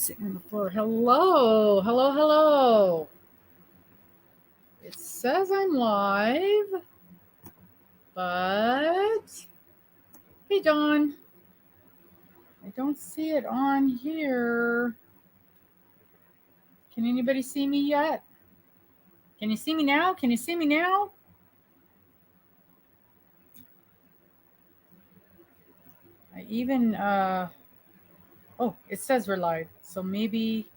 Sitting on the floor. Hello, hello, hello. It says I'm live, but hey, Dawn. I don't see it on here. Can anybody see me yet? Can you see me now? Can you see me now? I even, oh, it says we're live. So maybe,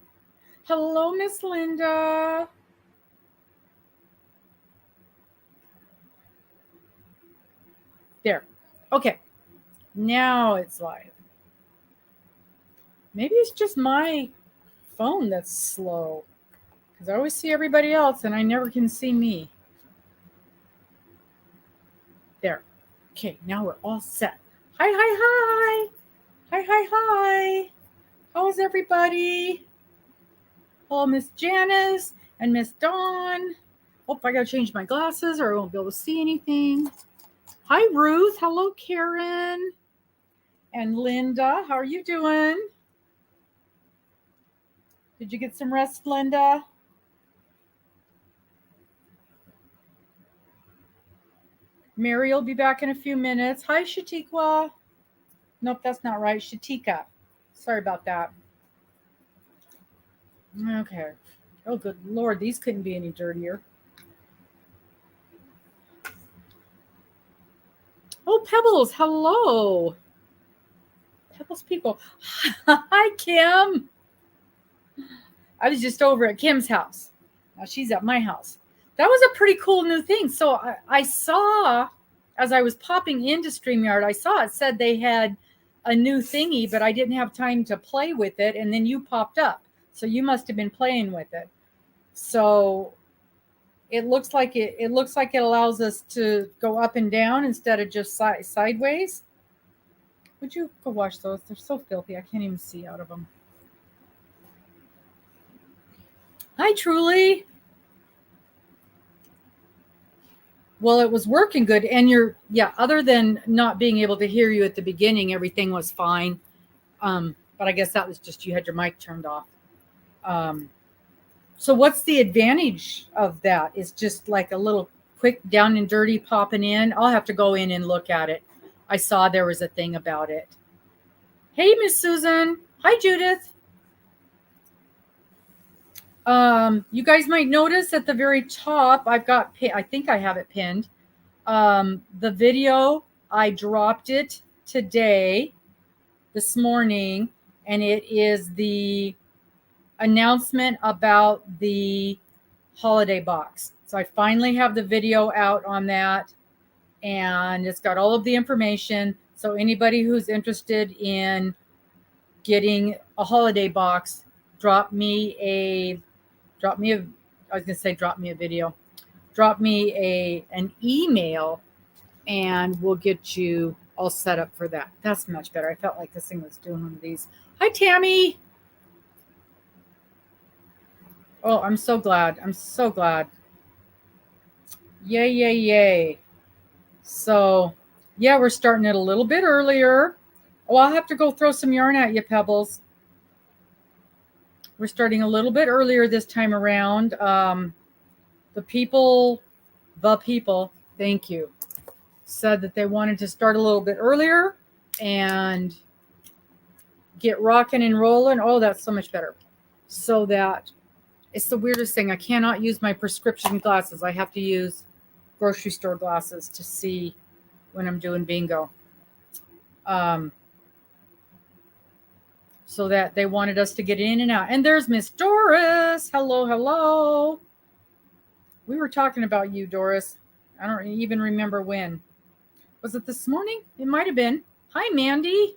hello, Miss Linda. There. Okay. Now it's live. Maybe it's just my phone that's slow, because I always see everybody else and I never can see me. There. Okay, now we're all set. Hi, hi, hi. Hi, hi, hi. How's everybody? Hello, Miss Janice and Miss Dawn. Oh, I gotta change my glasses or I won't be able to see anything. Hi, Ruth. Hello, Karen. And Linda. How are you doing? Did you get some rest, Linda? Mary will be back in a few minutes. Hi, Shatikwa. Nope, that's not right. Shatika. Sorry about that. Okay. Oh, good Lord. These couldn't be any dirtier. Oh, Pebbles. Hello. Pebbles people. Hi, Kim. I was just over at Kim's house. Now she's at my house. That was a pretty cool new thing. So I saw, as I was popping into StreamYard, I saw it said they had a new thingy, but I didn't have time to play with it. And then you popped up. So you must have been playing with it. So it looks like it allows us to go up and down instead of just sideways. Would you go wash those? They're so filthy. I can't even see out of them. Hi, Truly. Well, it was working good. And other than not being able to hear you at the beginning, everything was fine. But I guess that was just you had your mic turned off. So what's the advantage of that? It's just like a little quick down and dirty popping in. I'll have to go in and look at it. I saw there was a thing about it. Hey, Miss Susan. Hi, Judith. You guys might notice at the very top, I think I have it pinned. The video, I dropped it this morning, and it is the announcement about the holiday box. So I finally have the video out on that, and it's got all of the information. So anybody who's interested in getting a holiday box, drop me an email, and we'll get you all set up for that. That's much better. I felt like this thing was doing one of these. Hi, Tammy. Oh, I'm so glad. Yay, yay, yay. So, yeah, we're starting it a little bit earlier. Oh, I'll have to go throw some yarn at you, Pebbles. We're starting a little bit earlier this time around. The people, thank you, said that they wanted to start a little bit earlier and get rocking and rolling. Oh, that's so much better. So that it's the weirdest thing. I cannot use my prescription glasses. I have to use grocery store glasses to see when I'm doing bingo. So that they wanted us to get in and out. And there's Miss Doris. Hello, hello. We were talking about you, Doris. I don't even remember when. Was it this morning? It might have been. Hi, Mandy.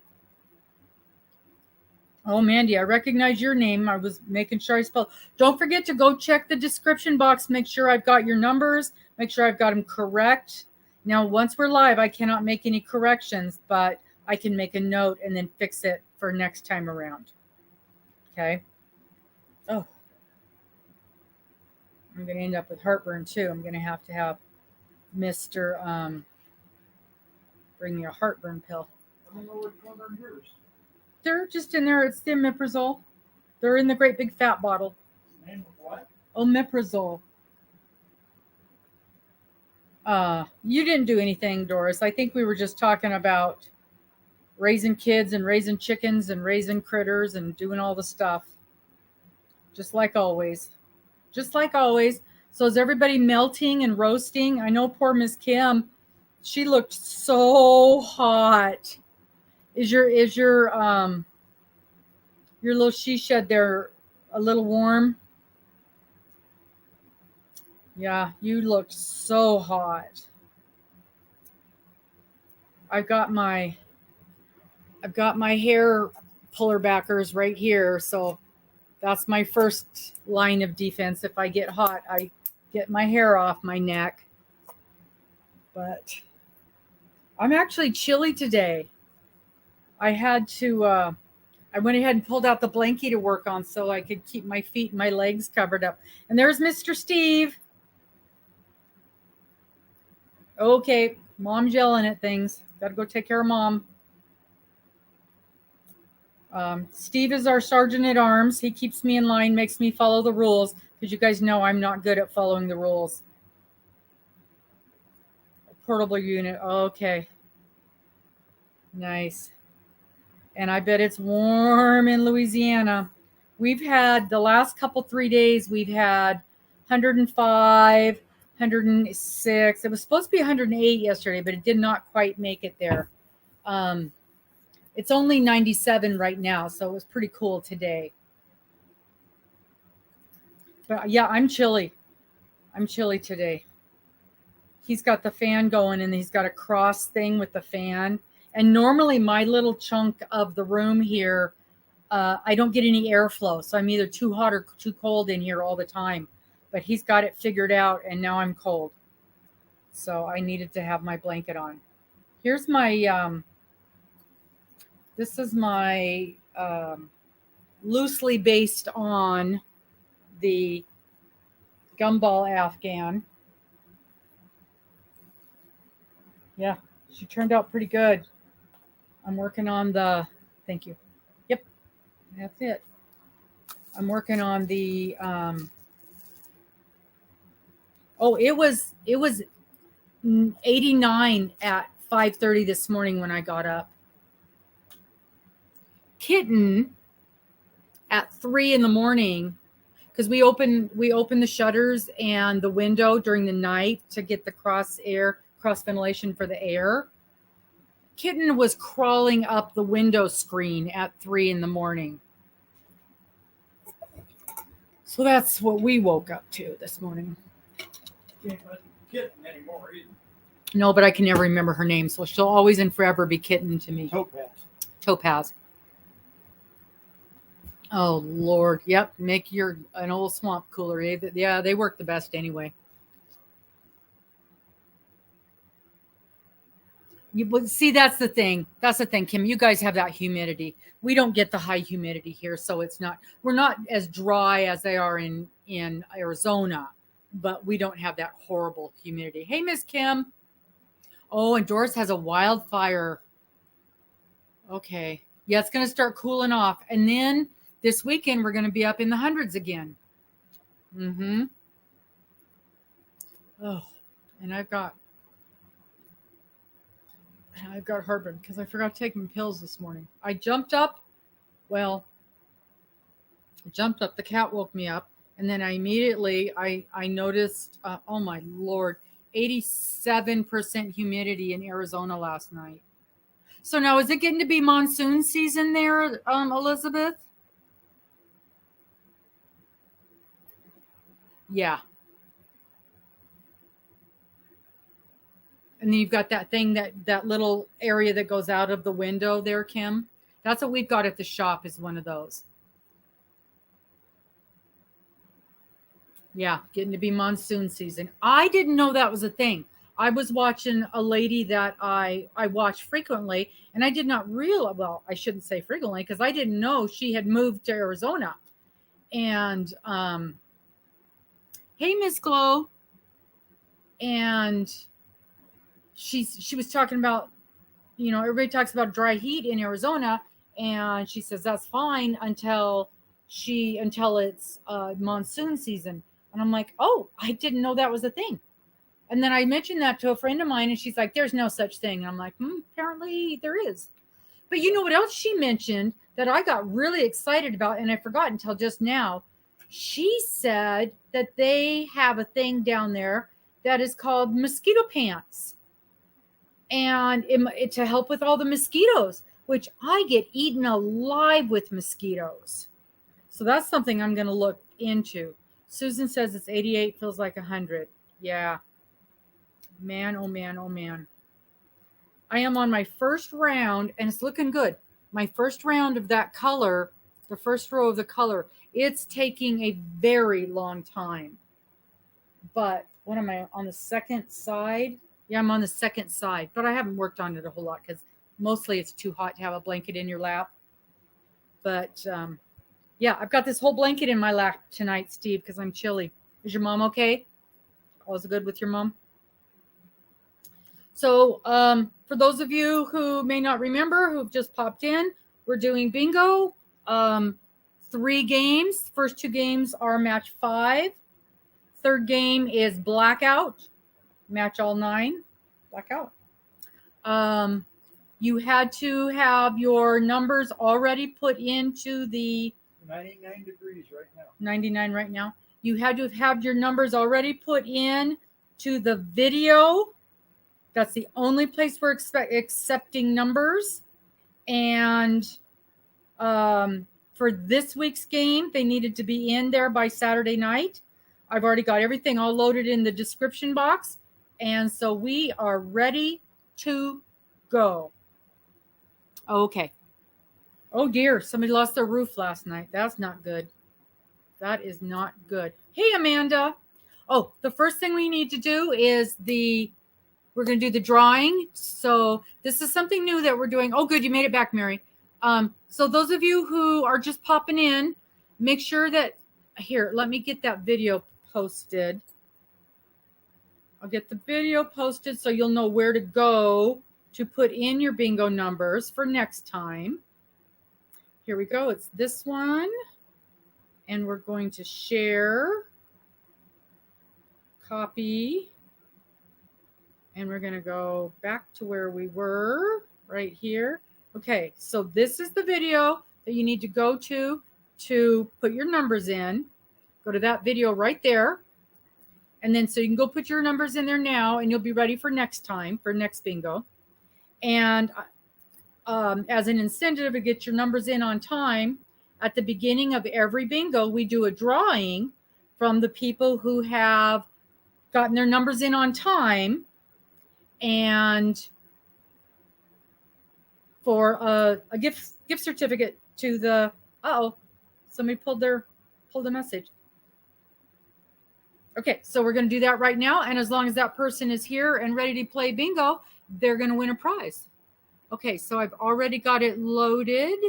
Oh, Mandy, I recognize your name. I was making sure I spelled. Don't forget to go check the description box. Make sure I've got your numbers. Make sure I've got them correct. Now, once we're live, I cannot make any corrections, but I can make a note and then fix it for next time around. Okay. Oh. I'm going to end up with heartburn, too. I'm going to have Mr. Bring me a heartburn pill. I don't know what ones are yours. They're just in there. It's the omeprazole. They're in the great big fat bottle. Name of what? Omeprazole. You didn't do anything, Doris. I think we were just talking about raising kids and raising chickens and raising critters and doing all the stuff. Just like always. Just like always. So is everybody melting and roasting? I know poor Miss Kim, she looked so hot. Is your little she shed there a little warm? Yeah, you looked so hot. I've got my hair puller backers right here, so that's my first line of defense. If I get hot, I get my hair off my neck. But I'm actually chilly today. I had to I went ahead and pulled out the blankie to work on so I could keep my feet and my legs covered up. And there's Mr. Steve. Okay, mom's yelling at things. Got to go take care of mom. Steve is our sergeant at arms. He keeps me in line, makes me follow the rules, because you guys know I'm not good at following the rules. Portable unit. Okay. Nice. And I bet it's warm in Louisiana. We've had the last couple 3 days, we've had 105, 106. It was supposed to be 108 yesterday, but it did not quite make it there. It's only 97 right now, so it was pretty cool today. But yeah, I'm chilly. I'm chilly today. He's got the fan going, and he's got a cross thing with the fan. And normally my little chunk of the room here, I don't get any airflow. So I'm either too hot or too cold in here all the time. But he's got it figured out, and now I'm cold. So I needed to have my blanket on. Here's my, this is my loosely based on the gumball Afghan. Yeah, she turned out pretty good. I'm working on the, thank you. Yep, that's it. I'm working on the, it was 89 at 5:30 this morning when I got up. Kitten at 3 in the morning, because we open the shutters and the window during the night to get the cross ventilation for the air. Kitten was crawling up the window screen at 3 in the morning. So that's what we woke up to this morning. Can't let Kitten anymore either. No, but I can never remember her name, so she'll always and forever be Kitten to me. Topaz. Oh, Lord. Yep. Make an old swamp cooler. Yeah, they work the best anyway. See, that's the thing. That's the thing, Kim. You guys have that humidity. We don't get the high humidity here, so we're not as dry as they are in Arizona, but we don't have that horrible humidity. Hey, Miss Kim. Oh, and Doris has a wildfire. Okay. Yeah, it's going to start cooling off. And then this weekend, we're going to be up in the hundreds again. Mm-hmm. Oh, and I've got heartburn because I forgot to take my pills this morning. I jumped up. The cat woke me up. And then I immediately, I noticed, oh my Lord, 87% humidity in Arizona last night. So now, is it getting to be monsoon season there, Elizabeth? Yeah. And then you've got that thing, that little area that goes out of the window there, Kim. That's what we've got at the shop, is one of those. Yeah, getting to be monsoon season. I didn't know that was a thing. I was watching a lady that I watch frequently, and I did not realize, well, I shouldn't say frequently, because I didn't know she had moved to Arizona. And, hey, Miss Glow. And she was talking about, everybody talks about dry heat in Arizona, and she says that's fine until until it's monsoon season. And I'm like, oh, I didn't know that was a thing. And then I mentioned that to a friend of mine, and she's like, there's no such thing. And I'm like, apparently there is. But you know what else she mentioned that I got really excited about, and I forgot until just now? She said that they have a thing down there that is called mosquito pants. And to help with all the mosquitoes, which I get eaten alive with mosquitoes. So that's something I'm going to look into. Susan says it's 88, feels like 100. Yeah. Man, oh man, oh man. I am on my first round, and it's looking good. My first round of that color, the first row of the color, it's taking a very long time. But what am I, on the second side? Yeah, I'm on the second side, but I haven't worked on it a whole lot because mostly it's too hot to have a blanket in your lap. But yeah, I've got this whole blanket in my lap tonight, Steve, because I'm chilly. Is your mom okay? All's good with your mom? So for those of you who may not remember, who've just popped in, we're doing bingo. 3 games. First 2 games are match 5. Third game is blackout. Match all 9. Blackout. You had to have your numbers already put into the 99 degrees right now. 99 right now. You had to have your numbers already put in to the video. That's the only place we're accepting numbers. And for this week's game, they needed to be in there by Saturday night. I've already got everything all loaded in the description box. And so we are ready to go. Okay. Oh dear, somebody lost their roof last night. That's not good. That is not good. Hey, Amanda. Oh, the first thing we need to do is we're going to do the drawing. So this is something new that we're doing. Oh, good. You made it back, Mary. So those of you who are just popping in, make sure that here, let me get that video posted. I'll get the video posted so you'll know where to go to put in your bingo numbers for next time. Here we go. It's this one. And we're going to share, copy, and we're going to go back to where we were right here. Okay, so this is the video that you need to go to put your numbers in. Go to that video right there. And then so you can go put your numbers in there now, and you'll be ready for next time, for next bingo. And as an incentive to get your numbers in on time, at the beginning of every bingo, we do a drawing from the people who have gotten their numbers in on time, and for a gift certificate to the, somebody pulled a message. Okay, so we're going to do that right now. And as long as that person is here and ready to play bingo, they're going to win a prize. Okay, so I've already got it loaded.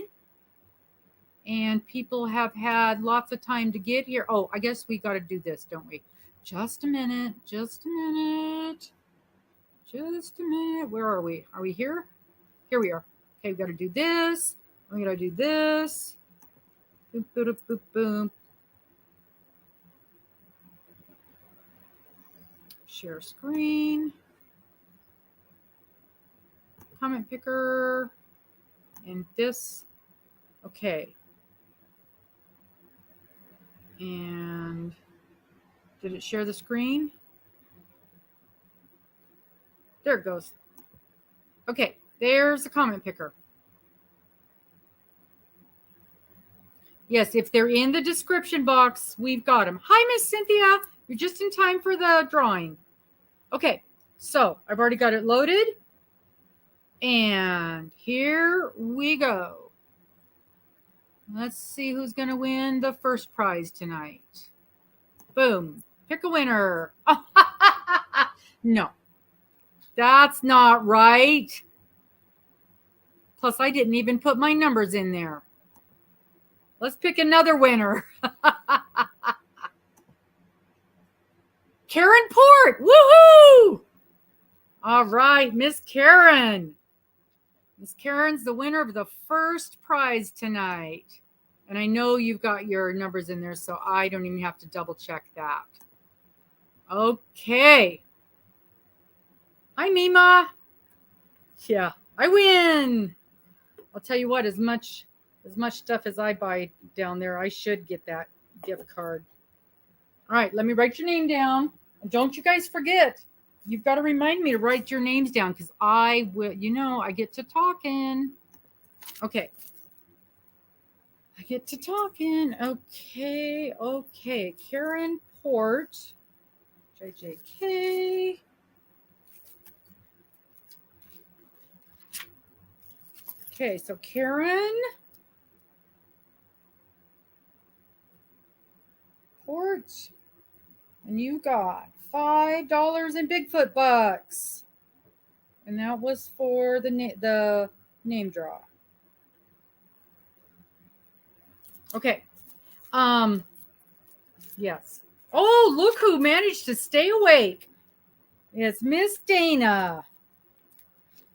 And people have had lots of time to get here. Oh, I guess we got to do this, don't we? Just a minute. Just a minute. Just a minute. Where are we? Are we here? Here we are. Okay, we've got to do this. We got to do this. Boom, boom, boom, boom. Share screen. Comment picker. And this. Okay. And did it share the screen? There it goes. Okay, there's the comment picker. Yes, if they're in the description box, we've got them. Hi, Miss Cynthia. You're just in time for the drawing. Okay, so I've already got it loaded. And here we go. Let's see who's going to win the first prize tonight. Boom. Pick a winner. No, that's not right. Plus, I didn't even put my numbers in there. Let's pick another winner. Karen Port. Woohoo! All right, Miss Karen. Miss Karen's the winner of the first prize tonight. And I know you've got your numbers in there, so I don't even have to double check that. Okay. Hi, Mima. Yeah, I win. I'll tell you what, as much stuff as I buy down there, I should get that gift card. All right, let me write your name down. And don't you guys forget, you've got to remind me to write your names down because I will, I get to talking. Okay. I get to talking. Okay. Karen Port, JJK. Okay, so Karen Port, and you got $5 in Bigfoot bucks, and that was for the name draw. Okay. Yes. Oh, look who managed to stay awake. It's Miss Dana.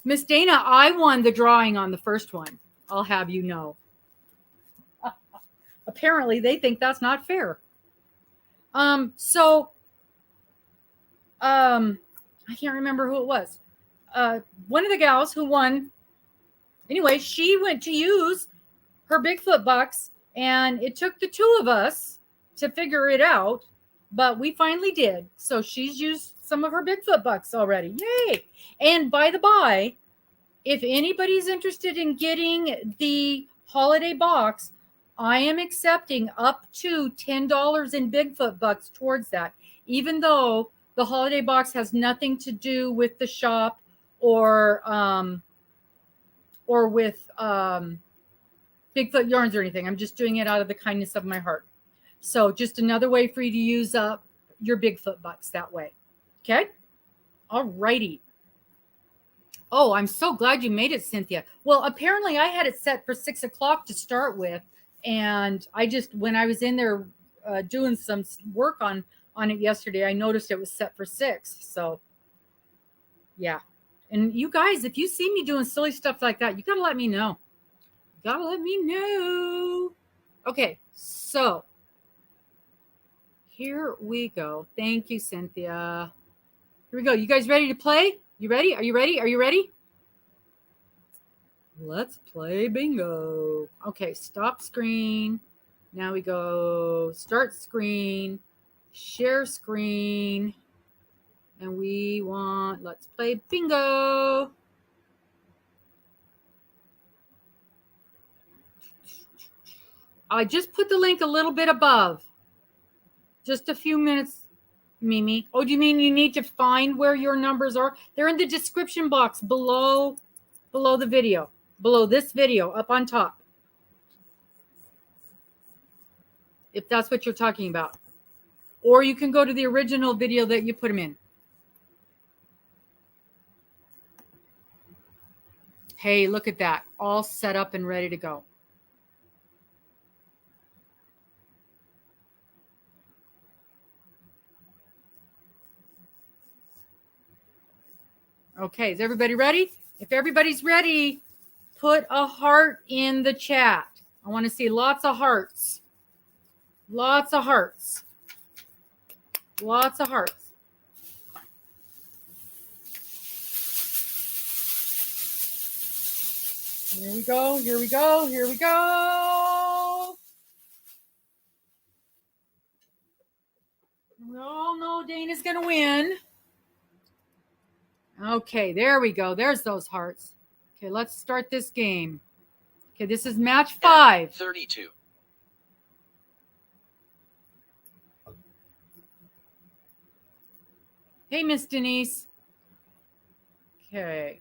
Miss Dana, I won the drawing on the first one. I'll have you know. Apparently, they think that's not fair. I can't remember who it was. One of the gals who won. Anyway, she went to use her Bigfoot bucks, and it took the two of us to figure it out, but we finally did. So she's used some of her Bigfoot bucks already. Yay! And by the by, if anybody's interested in getting the holiday box, I am accepting up to $10 in Bigfoot bucks towards that, even though the holiday box has nothing to do with the shop or with Bigfoot yarns or anything. I'm just doing it out of the kindness of my heart. So just another way for you to use up your Bigfoot bucks that way. Okay? All righty. Oh, I'm so glad you made it, Cynthia. Well, apparently I had it set for 6 o'clock to start with. And when I was in there doing some work on it yesterday, I noticed it was set for 6. So, yeah. And you guys, if you see me doing silly stuff like that, you got to let me know. Gotta let me know. Okay, so here we go. Thank you, Cynthia. Here we go. You guys ready to play? You ready? Are you ready? Are you ready? Let's play bingo. Okay, stop screen. Now we go start screen, share screen, and let's play bingo. I just put the link a little bit above. Just a few minutes, Mimi. Oh, do you mean you need to find where your numbers are? They're in the description box below the video. Below this video, up on top. If that's what you're talking about. Or you can go to the original video that you put them in. Hey, look at that. All set up and ready to go. Okay, is everybody ready? If everybody's ready, put a heart in the chat. I want to see lots of hearts. Lots of hearts. Lots of hearts. Here we go. Here we go. Here we go. We all know Dana's going to win. Okay, there we go. There's those hearts. Okay, let's start this game. Okay, this is match 5. 32. Hey, Miss Denise. Okay.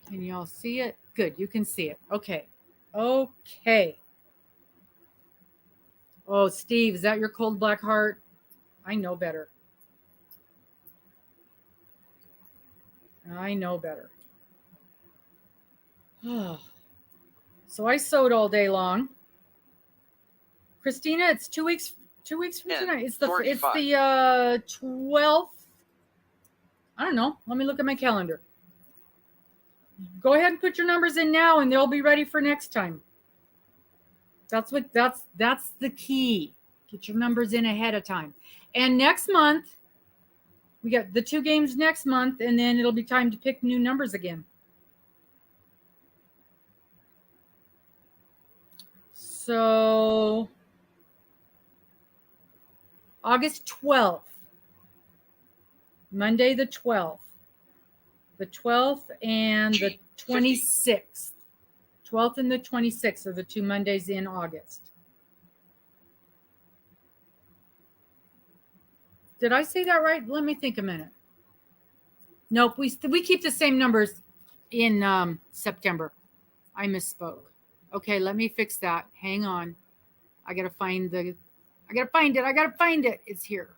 Can y'all see it? Good, you can see it. Okay. Okay. Oh, Steve, is that your cold black heart? I know better. I know better. So I sewed all day long. Christina, it's 2 weeks. 2 weeks from tonight. It's the 12th. I don't know. Let me look at my calendar. Go ahead and put your numbers in now, and they'll be ready for next time. That's the key. Get your numbers in ahead of time. And next month, we got the 2 games next month, and then it'll be time to pick new numbers again. So August 12th, Monday the 12th. The 12th and the 26th. 12th and the 26th are the 2 Mondays in August. Did I say that right? Let me think a minute. Nope, we keep the same numbers in September. I misspoke. Okay, let me fix that. Hang on. I gotta find it. It's here.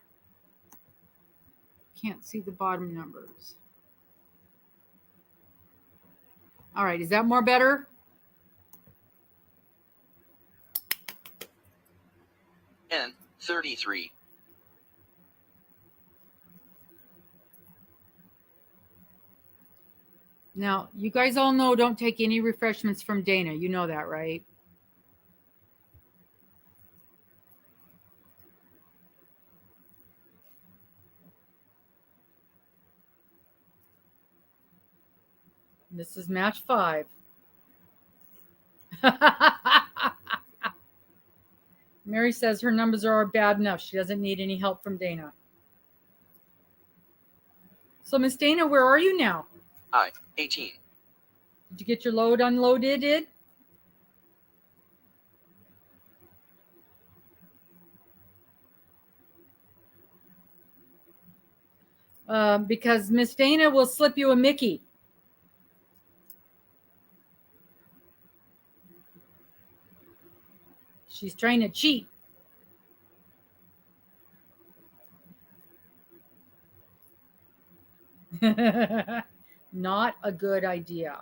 Can't see the bottom numbers. All right, is that more better? N 33. Now, you guys all know don't take any refreshments from Dana. You know that, right? This is match 5. Mary says her numbers are bad enough. She doesn't need any help from Dana. So, Miss Dana, where are you now? 18. Did you get your load unloaded? Because Miss Dana will slip you a Mickey. She's trying to cheat. Not a good idea.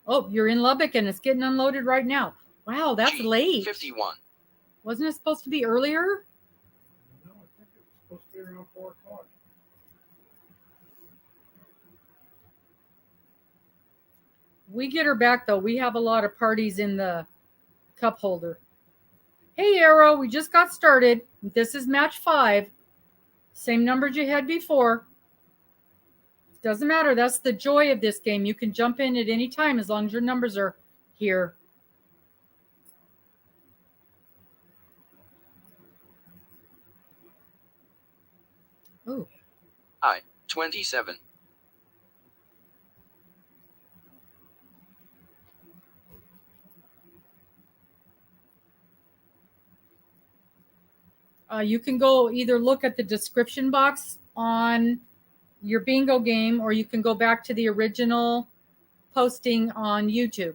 Oh, you're in Lubbock and it's getting unloaded right now. Wow, that's late. 51. Wasn't it supposed to be earlier? No, I think it was supposed to be around 4 o'clock. We get her back, though. We have a lot of parties in the cup holder. Hey, Aero, we just got started. This is match 5. Same numbers you had before. Doesn't matter. That's the joy of this game. You can jump in at any time as long as your numbers are here. Ooh. 27. You can go either look at the description box on your bingo game, or you can go back to the original posting on YouTube.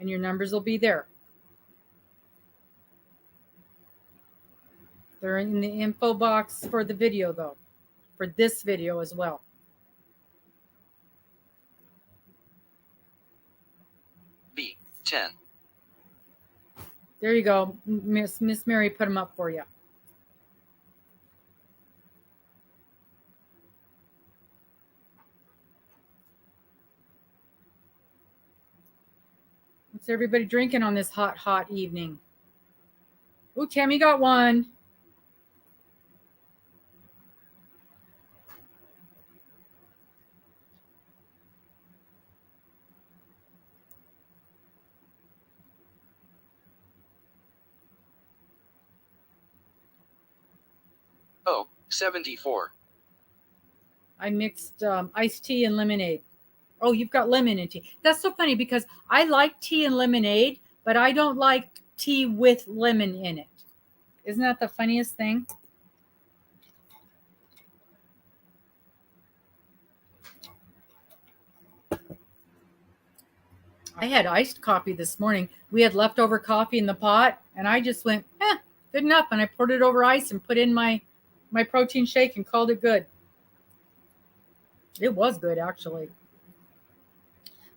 And your numbers will be there. They're in the info box for the video, though. For this video as well. B 10. There you go. Miss Mary put them up for you. What's everybody drinking on this hot, hot evening? Ooh, Tammy got one. Oh, 74. I mixed iced tea and lemonade. Oh, you've got lemon in tea. That's so funny because I like tea and lemonade, but I don't like tea with lemon in it. Isn't that the funniest thing? I had iced coffee this morning. We had leftover coffee in the pot, and I just went, good enough. And I poured it over ice and put in my protein shake and called it good. It was good, actually.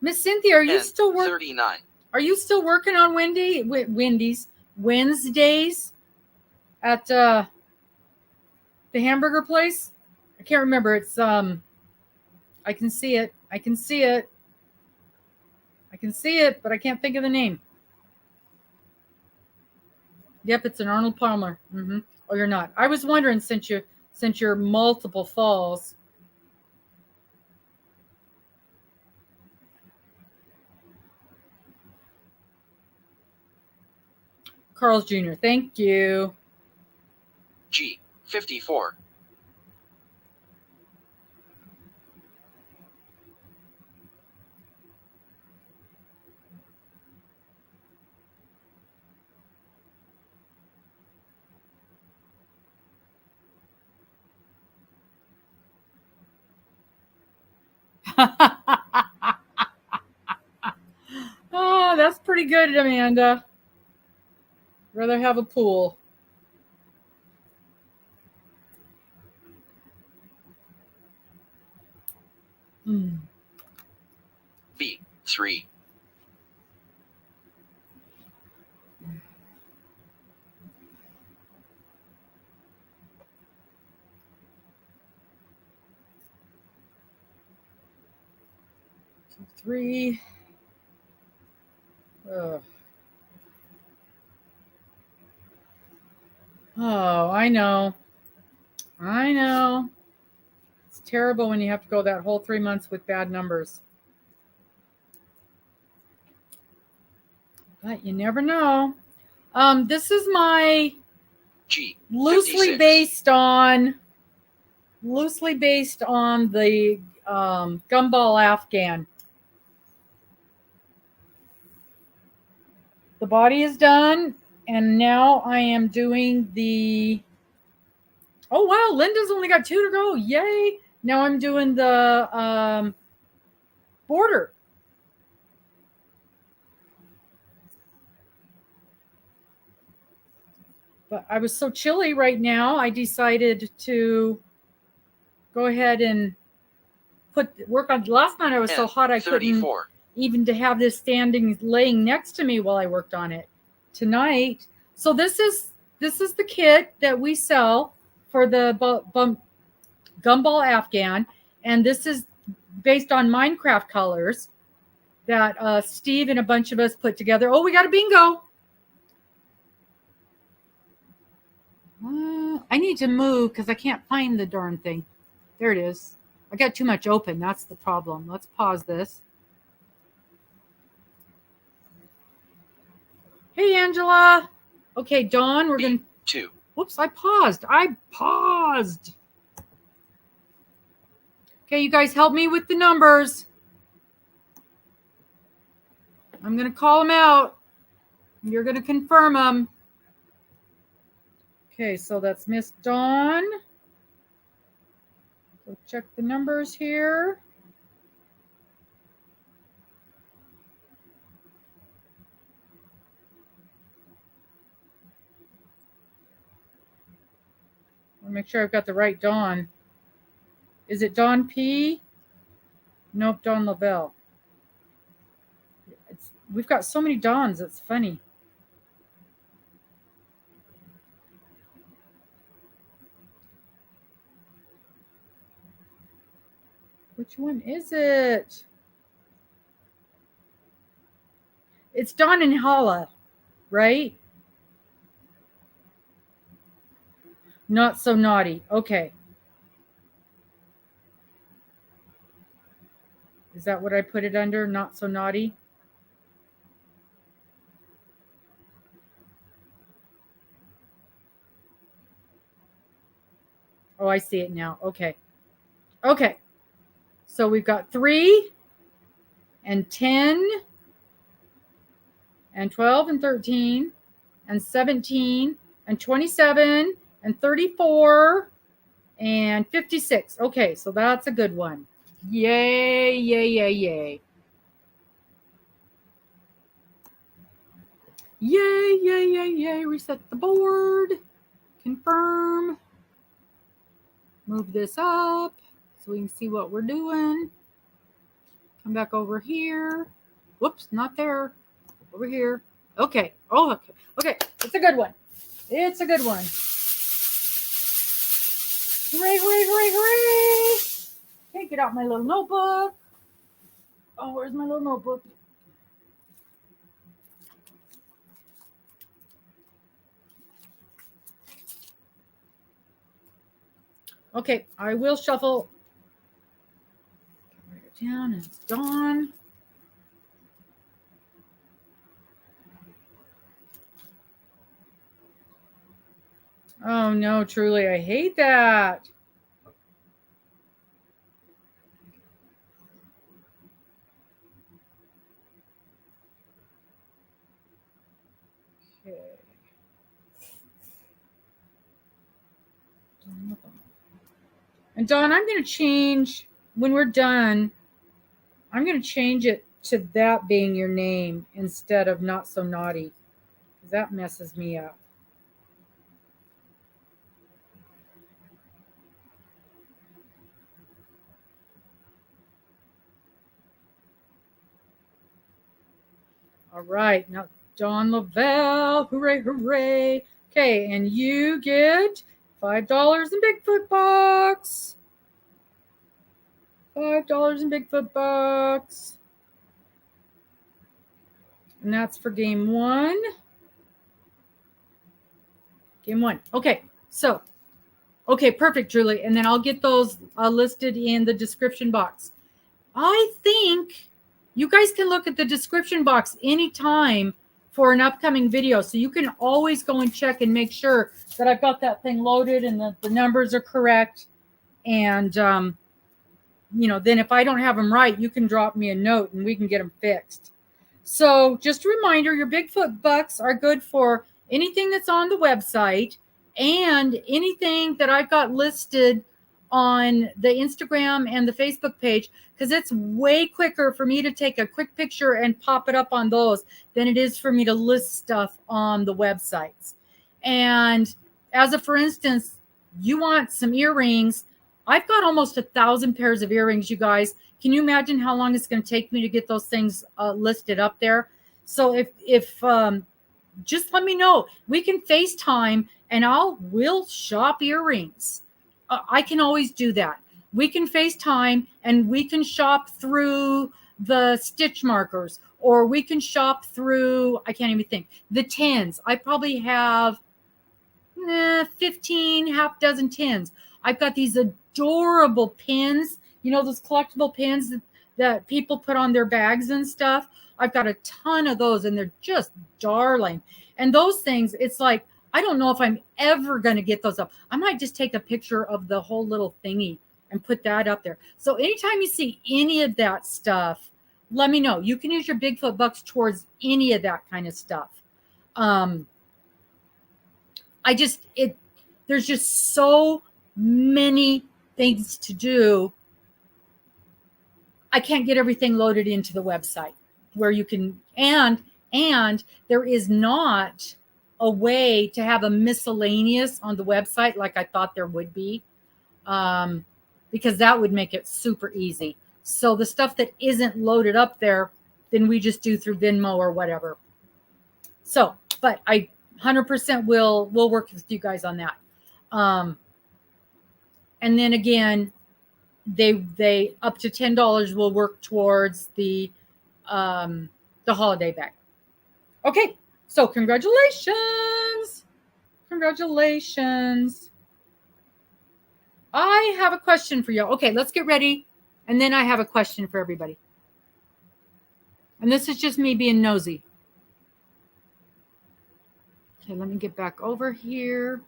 Miss Cynthia, are you still working? 39. Are you still working on Wednesdays at the hamburger place? I can't remember. It's I can see it. I can see it. I can see it, but I can't think of the name. Yep, it's an Arnold Palmer. Mm-hmm. Oh, you're not. I was wondering since you're multiple falls. Carl's Jr. Thank you. G. 54. Oh, that's pretty good, Amanda. Rather have a pool. B. 3. Two, 3. Oh, I know. I know. It's terrible when you have to go that whole 3 months with bad numbers. But you never know. This is my G. loosely 56. based on the gumball Afghan. The body is done, and now I am doing the. Oh wow, Linda's only got 2 to go. Yay! Now I'm doing the border. But I was so chilly right now, I decided to go ahead and work on. Last night I was so hot I 34. couldn't even to have this laying next to me while I worked on it. Tonight, so this is the kit that we sell for the gumball Afghan, and this is based on Minecraft colors that Steve and a bunch of us put together. Oh, we got a bingo. I need to move because I can't find the darn thing. There it is. I got too much open. That's the problem. Let's pause this. Hey, Angela. Okay, Dawn, we're going to... 2. Whoops, I paused. Okay, you guys help me with the numbers. I'm going to call them out. You're going to confirm them. Okay, so that's Miss Dawn. Go check the numbers here. I'll make sure I've got the right Dawn. Is it Dawn P? Nope, Dawn Lavelle. We've got so many Dawns, it's funny. Which one is it? It's Dawn and Halla, right? Not so naughty. Okay. Is that what I put it under? Not so naughty? Oh, I see it now. Okay. Okay. So we've got 3 and 10 and 12 and 13 and 17 and 27 and 34 and 56. Okay, so that's a good one. Yay, yay, yay, yay. Yay, yay, yay, yay. Reset the board. Confirm. Move this up so we can see what we're doing. Come back over here. Whoops, not there. Over here. Okay. Oh, okay. Okay. It's a good one. It's a good one. Hooray, hooray, hooray, hooray. Okay, get out my little notebook. Oh, where's my little notebook? Okay, I will shuffle. Write it down. It's gone. Oh no, truly, I hate that. Okay. And Dawn, I'm going to change, when we're done, I'm going to change it to that being your name instead of Not So Naughty, because that messes me up. All right, now Dawn Lavelle, hooray, hooray. Okay, and you get $5 in Bigfoot Bucks. $5 in Bigfoot Bucks. And that's for game one. Game one. Okay, so, okay, perfect, Julie. And then I'll get those listed in the description box. I think you guys can look at the description box anytime for an upcoming video. So you can always go and check and make sure that I've got that thing loaded and that the numbers are correct. And, you know, then if I don't have them right, you can drop me a note and we can get them fixed. So just a reminder, your Bigfoot Bucks are good for anything that's on the website and anything that I've got listed on the Instagram and the Facebook page, because it's way quicker for me to take a quick picture and pop it up on those than it is for me to list stuff on the websites. And as a for instance, you want some earrings. I've got almost 1,000 pairs of earrings, you guys. Can you imagine how long it's going to take me to get those things listed up there? So if just let me know. We can FaceTime and we'll shop earrings. I can always do that. We can FaceTime and we can shop through the stitch markers, or we can shop through, I can't even think, the tins. I probably have 15, half dozen tins. I've got these adorable pins, you know, those collectible pins that people put on their bags and stuff. I've got a ton of those and they're just darling. And those things, it's like, I don't know if I'm ever going to get those up. I might just take a picture of the whole little thingy and put that up there. So anytime you see any of that stuff, let me know. You can use your Bigfoot Bucks towards any of that kind of stuff. There's just so many things to do. I can't get everything loaded into the website where you can, and there is not a way to have a miscellaneous on the website like I thought there would be, because that would make it super easy. So the stuff that isn't loaded up there, then we just do through Venmo or whatever. So, but I 100% will work with you guys on that. And then again, they up to $10 will work towards the holiday bag. Okay, so congratulations. I have a question for you. Okay, let's get ready. And then I have a question for everybody. And this is just me being nosy. Okay, let me get back over here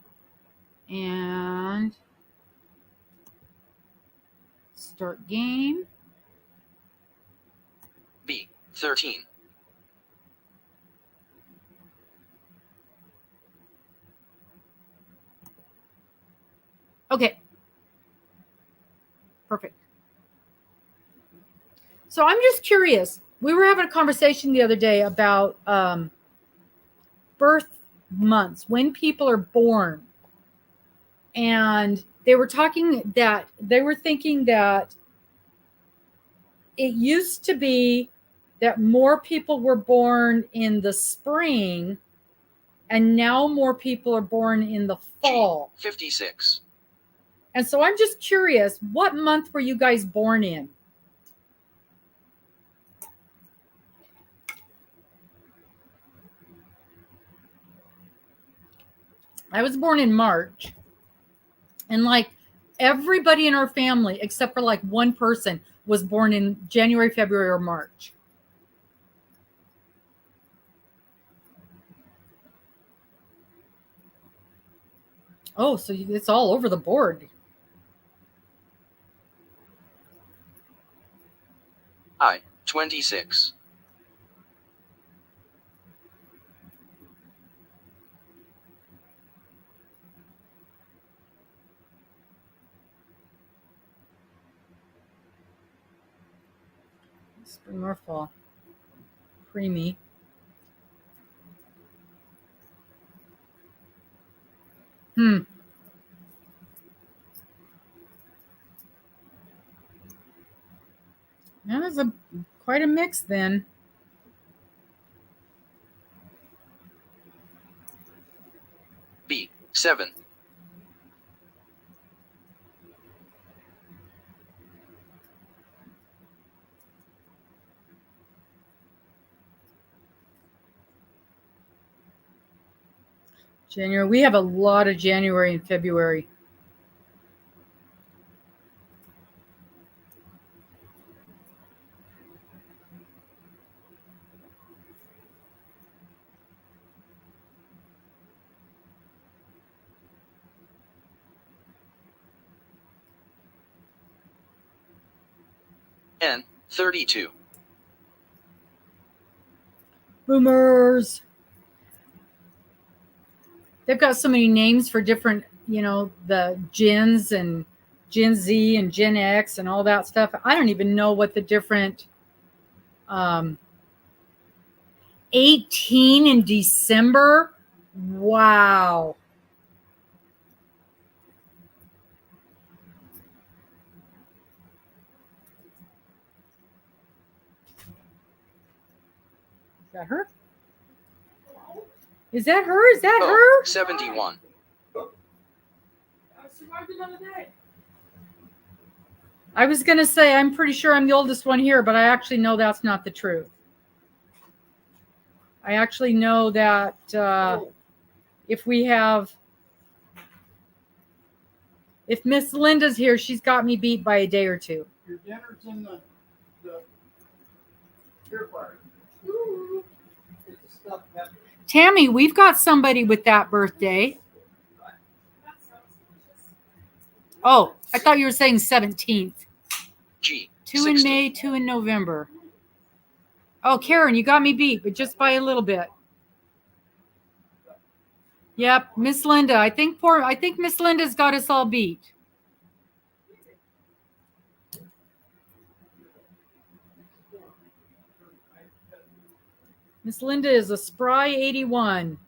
and start game. B, 13. Okay. Perfect. So I'm just curious. We were having a conversation the other day about birth months, when people are born. And they were thinking that it used to be that more people were born in the spring, and now more people are born in the fall. G, 56. And so I'm just curious, what month were you guys born in? I was born in March. And like everybody in our family, except for like one person, was born in January, February, or March. Oh, so it's all over the board. I, 26. Spring or fall. Preemie. That is quite a mix then. B, 7. January. We have a lot of January and February. N, 32. Boomers. They've got so many names for different, the gens and Gen Z and Gen X and all that stuff. I don't even know what the different 18 in December. Wow. Is that her? Is that her? Is that her? 71. I was going to say, I'm pretty sure I'm the oldest one here, but I actually know that's not the truth. I actually know that if Miss Linda's here, she's got me beat by a day or two. Your dinner's in the beer fire. It's a stuffed pepper. Tammy, we've got somebody with that birthday. Oh, I thought you were saying 17th. G, 2 in May, 2 in November. Oh, Karen, you got me beat, but just by a little bit. Yep, Miss Linda. I think Miss Linda's got us all beat. Miss Linda is a spry 81.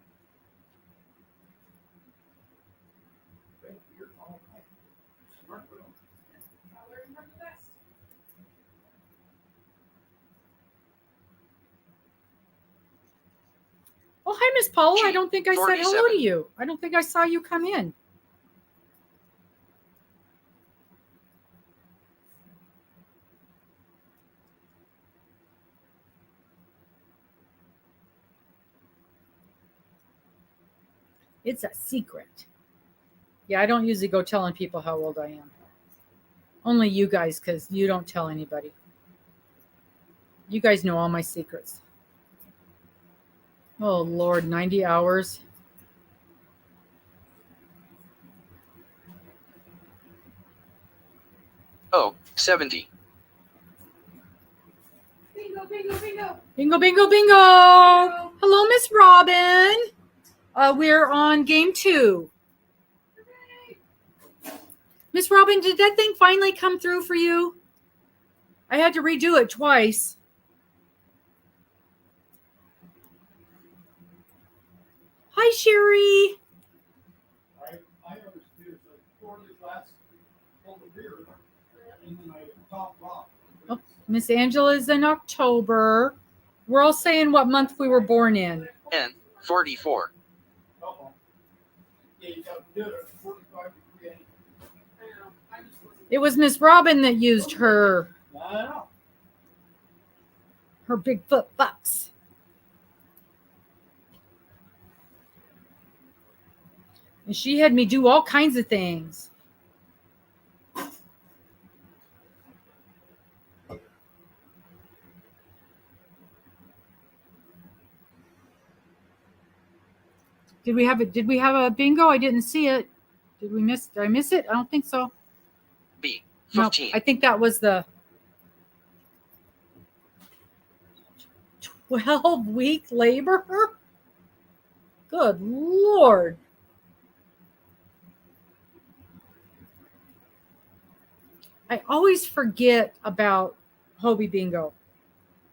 Oh, hi, Miss Paula. I don't think I said hello to you. I don't think I saw you come in. It's a secret. Yeah, I don't usually go telling people how old I am. Only you guys, because you don't tell anybody. You guys know all my secrets. Oh, Lord, 90 hours. Oh, 70. Bingo, bingo, bingo. Bingo, bingo, bingo. Hello, Miss Robin. We're on game 2. Miss Robin, did that thing finally come through for you? I had to redo it twice. Hi, Sherry. I understood it's like 4 days last full of beer, and then I topped off. Oh, Miss Angela's in October. We're all saying what month we were born in. N, 44. Uh-oh. Yeah, you got to do it at 45 degrees. It was Miss Robin that used her I know. Bigfoot bucks. And she had me do all kinds of things. Did we have a bingo? I didn't see it. Did I miss it? I don't think so. B. No, 15. I think that was the 12-week labor. Good Lord. I always forget about Hobie Bingo.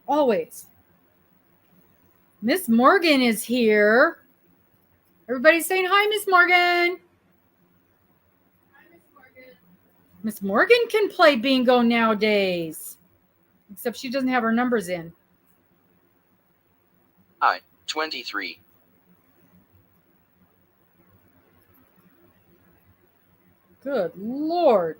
Always. Miss Morgan is here. Everybody's saying hi, Miss Morgan. Hi, Miss Morgan. Miss Morgan can play bingo nowadays. Except she doesn't have her numbers in. I. 23. Good Lord.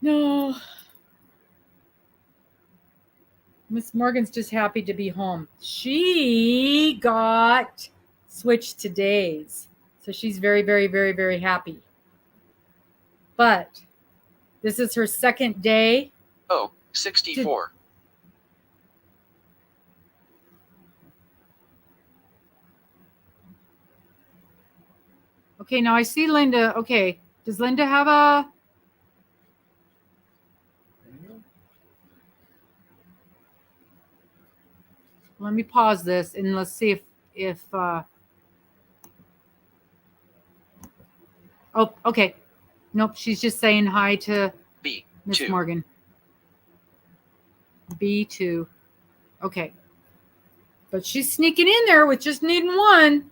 No. Miss Morgan's just happy to be home. She got switched to days. So she's very, very, very, very happy. But this is her second day. Oh, 64. Okay, now I see Linda. Okay, does Linda have a... Let me pause this and let's see if oh, okay. Nope, she's just saying hi to B. Miss 2. Morgan. B2. Okay. But she's sneaking in there with just needing one.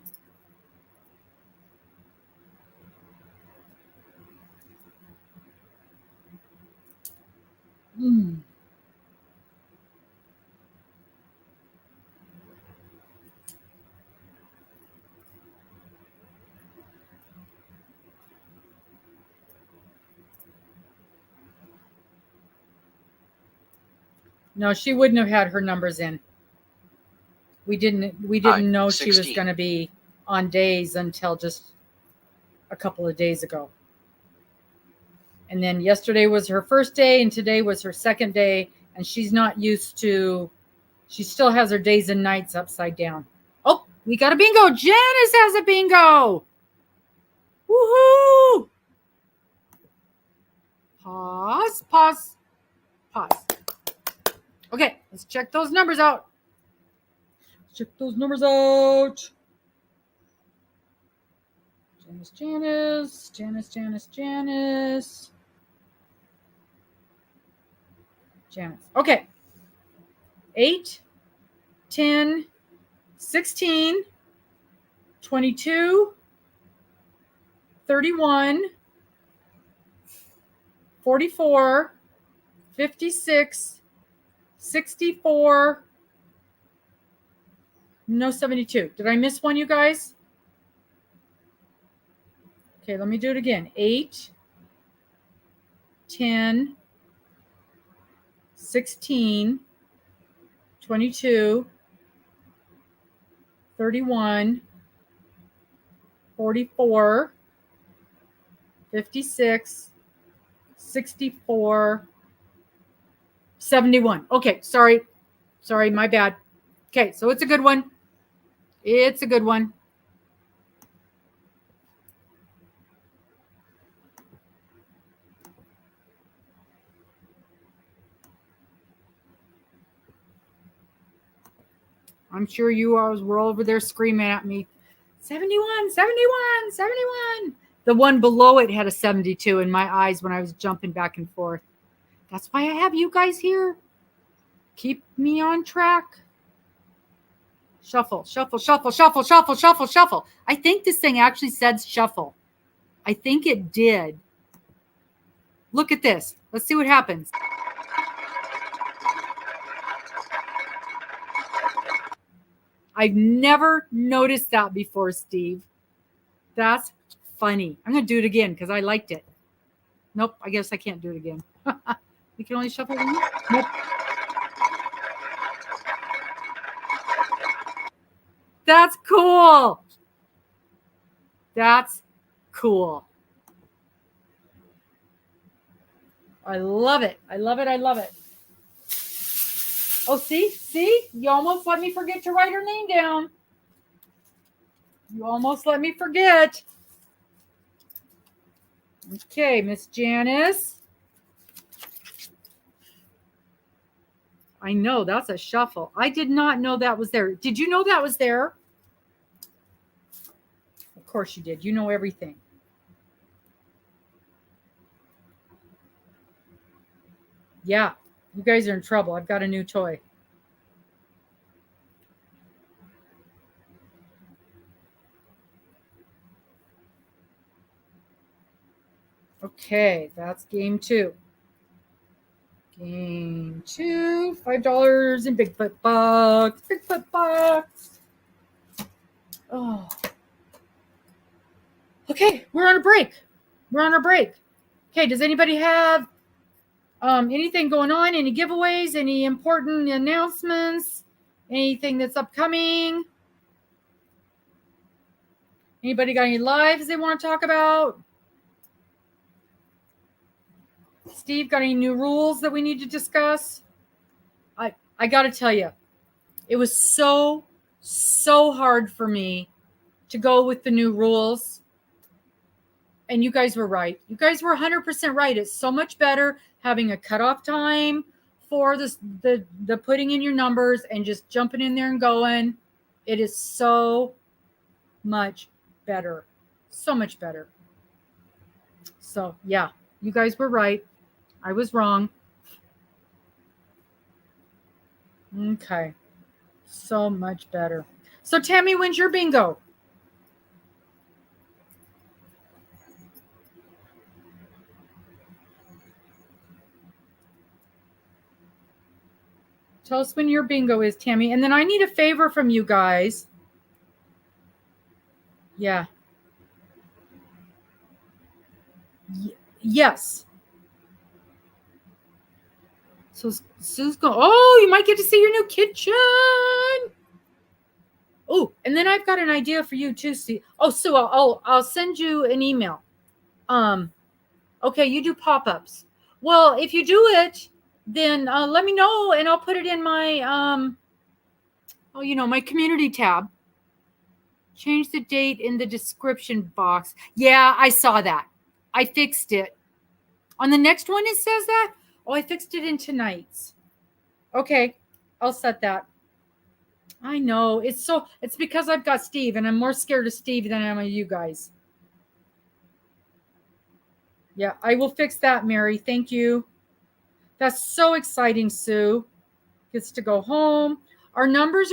No, she wouldn't have had her numbers in. We didn't know she was 16. going to be on days until just a couple of days ago. And then yesterday was her first day and today was her second day, and she's not used to, she still has her days and nights upside down. Oh, we got a bingo. Janice has a bingo. Woohoo! Pause. Okay, let's check those numbers out. Janice. Okay. 8, 10, 16, 22, 31, 44, 56, 64, no 72. Did I miss one, you guys? Okay, let me do it again. 8, 10, 16, 22, 31, 44, 56, 64, 71. Okay, sorry, my bad. Okay, so it's a good one. I'm sure you all were over there screaming at me, 71. The one below it had a 72 in my eyes when I was jumping back and forth. That's why I have you guys here. Keep me on track. Shuffle. I think this thing actually said shuffle. I think it did. Look at this. Let's see what happens. I've never noticed that before, Steve. That's funny. I'm going to do it again because I liked it. Nope, I guess I can't do it again. You can only shuffle one? Nope. That's cool. That's cool. I love it. I love it. I love it. Oh, see? You almost let me forget to write her name down. You almost let me forget. Okay, Miss Janice. I know, that's a shuffle. I did not know that was there. Did you know that was there? Of course you did. You know everything. Yeah, you guys are in trouble. I've got a new toy. Okay, that's game 2. Game 2, $5 in Bigfoot bucks. Bigfoot bucks. Oh. Okay, we're on a break. Okay, does anybody have anything going on? Any giveaways? Any important announcements? Anything that's upcoming? Anybody got any lives they want to talk about? Steve, got any new rules that we need to discuss? I got to tell you, it was so hard for me to go with the new rules. And you guys were right. You guys were 100% right. It's so much better having a cutoff time for the putting in your numbers and just jumping in there and going. It is so much better. So much better. So, yeah, you guys were right. I was wrong. Okay. So much better. So, Tammy, when's your bingo? Tell us when your bingo is, Tammy. And then I need a favor from you guys. Yeah. Yes. So Sue's going, oh, you might get to see your new kitchen. Oh, and then I've got an idea for you too, Steve. Oh, Sue, I'll send you an email. Okay, you do pop-ups. Well, if you do it, then let me know and I'll put it in my my community tab. Change the date in the description box. Yeah, I saw that. I fixed it. On the next one, it says that. Oh, I fixed it in tonight's. Okay, I'll set that. I know. It's because I've got Steve, and I'm more scared of Steve than I am of you guys. Yeah, I will fix that, Mary. Thank you. That's so exciting, Sue. Gets to go home. Our numbers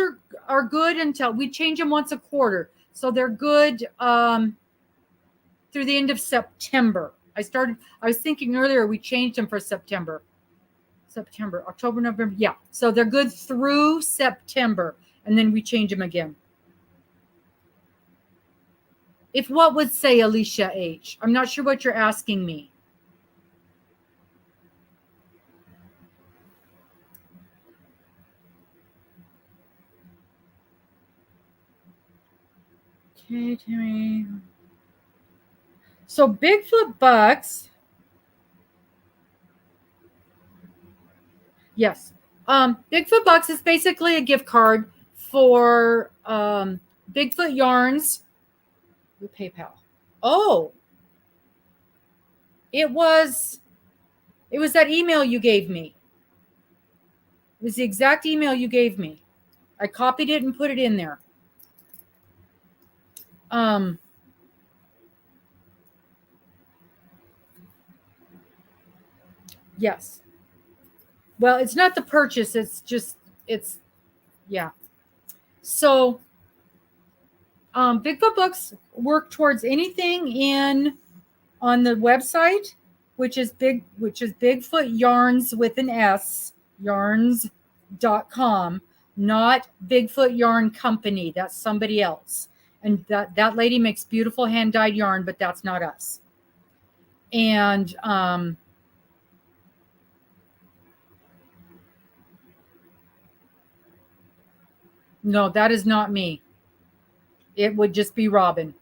are good until we change them once a quarter. So they're good through the end of September. I was thinking earlier we changed them for September, October, November. Yeah. So they're good through September. And then we change them again. If what would say Alicia H? I'm not sure what you're asking me. Okay, Timmy. So Bigfoot bucks. Yes. Bigfoot bucks is basically a gift card for Bigfoot yarns with PayPal. Oh. It was that email you gave me. It was the exact email you gave me. I copied it and put it in there. Yes. Well, it's not the purchase. Yeah. So, Bigfoot books work towards anything on the website, which is Bigfoot Yarns with an S, yarns.com. not Bigfoot Yarn Company. That's somebody else. And that lady makes beautiful hand-dyed yarn, but that's not us. And no, that is not me. It would just be Robin.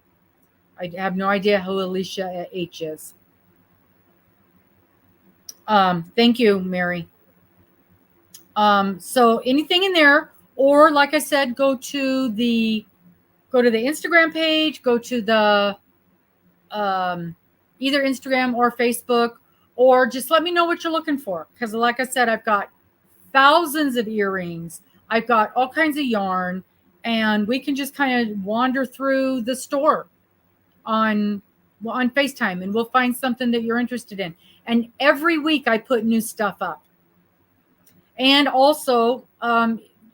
I have no idea who Alicia H is. Thank you, Mary. So anything in there, or like I said, go to the Instagram page, go to the either Instagram or Facebook, or just let me know what you're looking for. Because like I said, I've got thousands of earrings. I've got all kinds of yarn, and we can just kind of wander through the store on FaceTime, and we'll find something that you're interested in. And every week I put new stuff up. And also,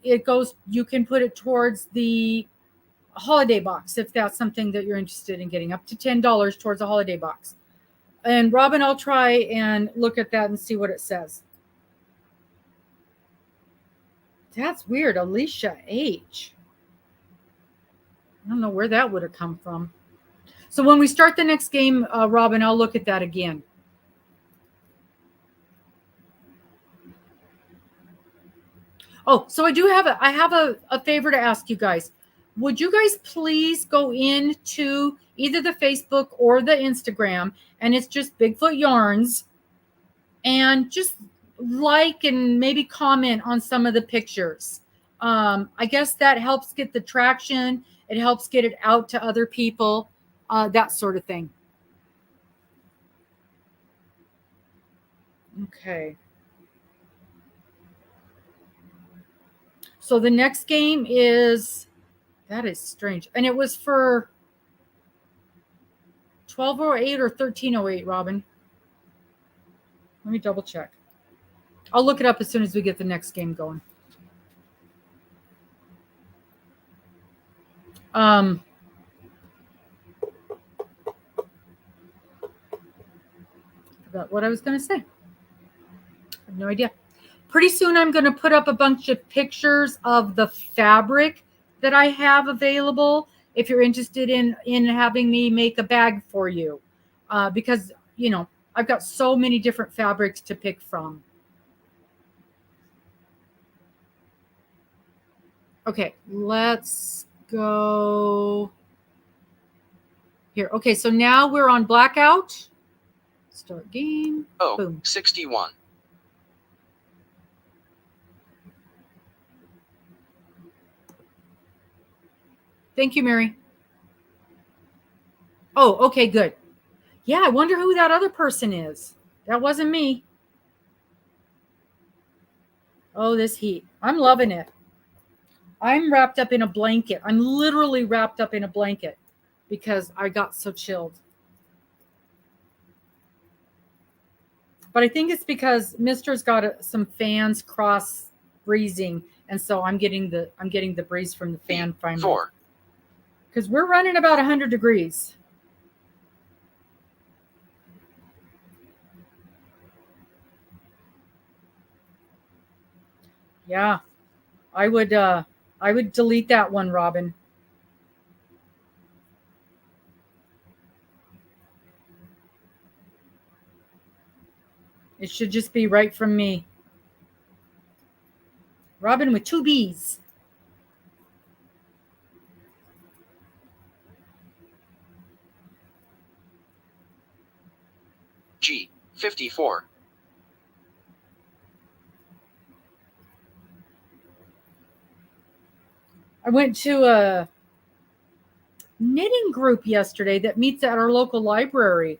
you can put it towards the holiday box if that's something that you're interested in getting, up to $10 towards a holiday box. And Robin, I'll try and look at that and see what it says. That's weird. Alicia H. I don't know where that would have come from. So when we start the next game, Robin, I'll look at that again. Oh, so I have a favor to ask you guys. Would you guys please go into either the Facebook or the Instagram, and it's just Bigfoot Yarns, and just like and maybe comment on some of the pictures. I guess that helps get the traction. It helps get it out to other people, that sort of thing. Okay. So the next game is, that is strange. And it was for 1208 or 1308, Robin. Let me double check. I'll look it up as soon as we get the next game going. I forgot what I was going to say. I have no idea. Pretty soon I'm going to put up a bunch of pictures of the fabric that I have available if you're interested in having me make a bag for you. Because, you know, I've got so many different fabrics to pick from. Okay, let's go here. Okay, so now we're on blackout. Start game. Oh, Boom. 61. Thank you, Mary. Oh, okay, good. Yeah, I wonder who that other person is. That wasn't me. Oh, this heat. I'm loving it. I'm wrapped up in a blanket. I'm literally wrapped up in a blanket because I got so chilled. But I think it's because Mister's got some fans cross breezing, and so I'm getting the breeze from the fan finally. 4. Because we're running about 100 degrees. Yeah, I would delete that one, Robin. It should just be right from me. Robin with 2 B's. G. 54. I went to a knitting group yesterday that meets at our local library.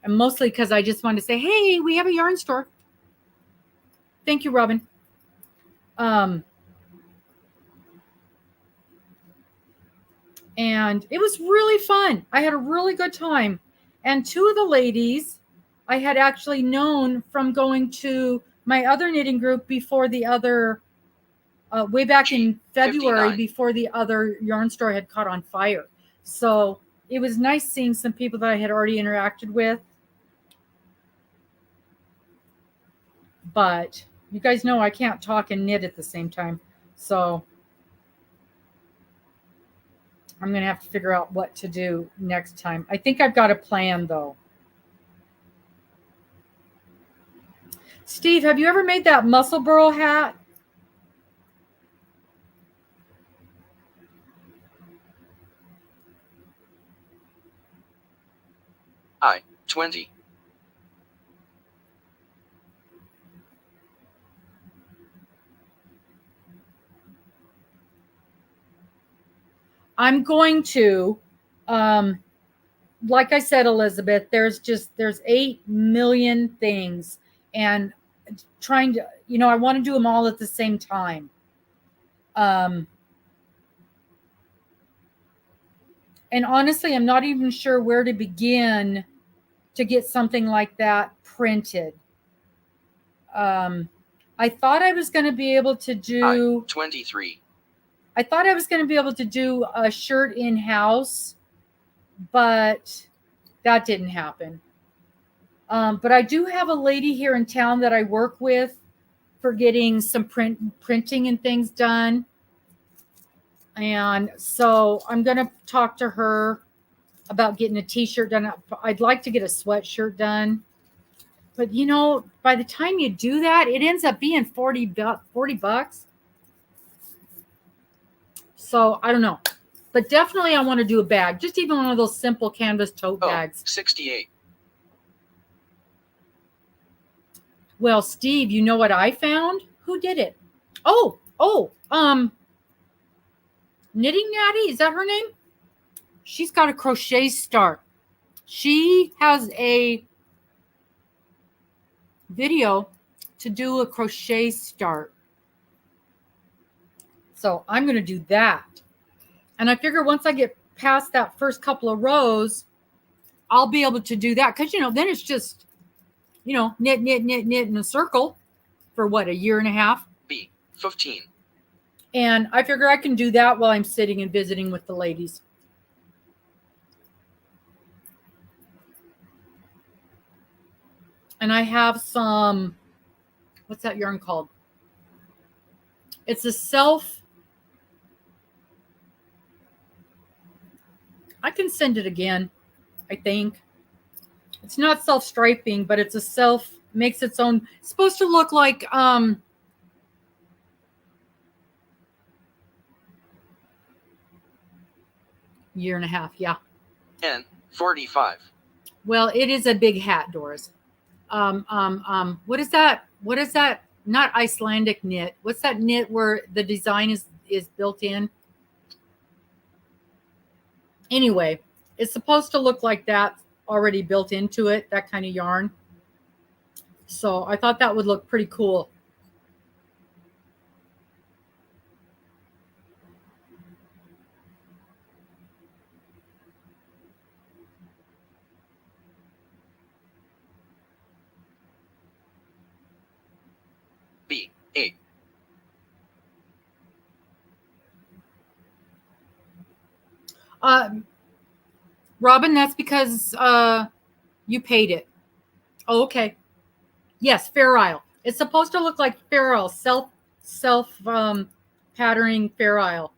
And mostly because I just wanted to say, hey, we have a yarn store. Thank you, Robin. And it was really fun. I had a really good time. And 2 of the ladies I had actually known from going to my other knitting group before the other, way back in February, 59. before the other yarn store had caught on fire. So it was nice seeing some people that I had already interacted with. But you guys know I can't talk and knit at the same time. So I'm going to have to figure out what to do next time. I think I've got a plan, though. Steve, have you ever made that Musselboro hat? I, 20. I'm going to, like I said, Elizabeth, there's 8 million things, and trying to, I want to do them all at the same time. And honestly, I'm not even sure where to begin to get something like that printed. I thought I was going to be able to do... 23. I thought I was going to be able to do a shirt in-house, but that didn't happen. But I do have a lady here in town that I work with for getting some printing and things done. And so I'm going to talk to her about getting a t-shirt done. I'd like to get a sweatshirt done. But, by the time you do that, it ends up being $40. So I don't know. But definitely I want to do a bag. Just even one of those simple canvas tote bags. 68. Well, Steve, you know what I found? Who did it? Oh, Knitting Natty, is that her name? She's got a crochet start. She has a video to do a crochet start. So I'm going to do that. And I figure once I get past that first couple of rows, I'll be able to do that. Because, then it's just, knit in a circle for what, a year and a half? B, 15. And I figure I can do that while I'm sitting and visiting with the ladies. And I have some, what's that yarn called? It's a I can send it again, I think. It's not self-striping, but it's makes its own. It's supposed to look like, year and a half, yeah. N, 45. Well, it is a big hat, Doris. What is that? What is that? Not Icelandic knit. What's that knit where the design is built in? Anyway, it's supposed to look like that already built into it, that kind of yarn. So I thought that would look pretty cool. B, 8. Robin, that's because you paid it. Oh, okay. Yes, Fair Isle. It's supposed to look like Fair Isle, self patterning Fair Isle.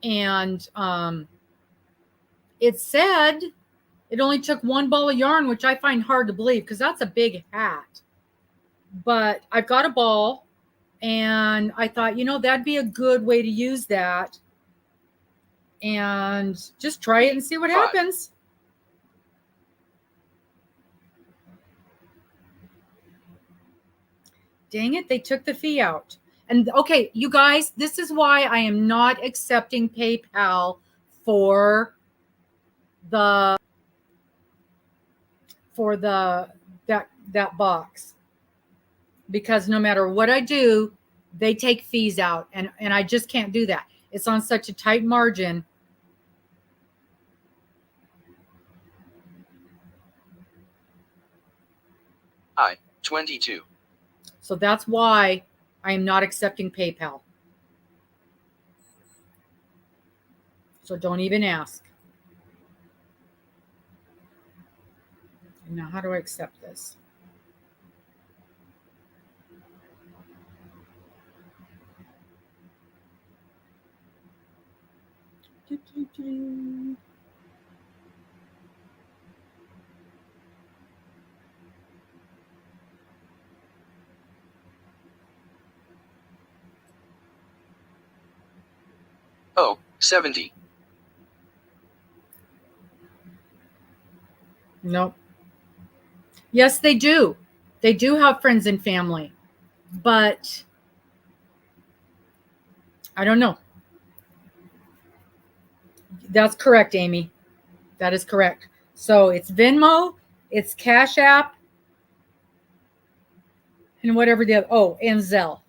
And it said it only took one ball of yarn, which I find hard to believe because that's a big hat. But I've got a ball, and I thought, that'd be a good way to use that. And just try it and see what happens. Dang it, they took the fee out. And okay, you guys, this is why I am not accepting PayPal for that box. Because no matter what I do, they take fees out, and I just can't do that. It's on such a tight margin. I, 22. So that's why I am not accepting PayPal. So don't even ask. Now, how do I accept this? Oh, 70. Nope. Yes, they do. They do have friends and family, but I don't know. That's correct, Amy. That is correct. So it's Venmo, it's Cash App, and whatever the other. Oh, and Zelle.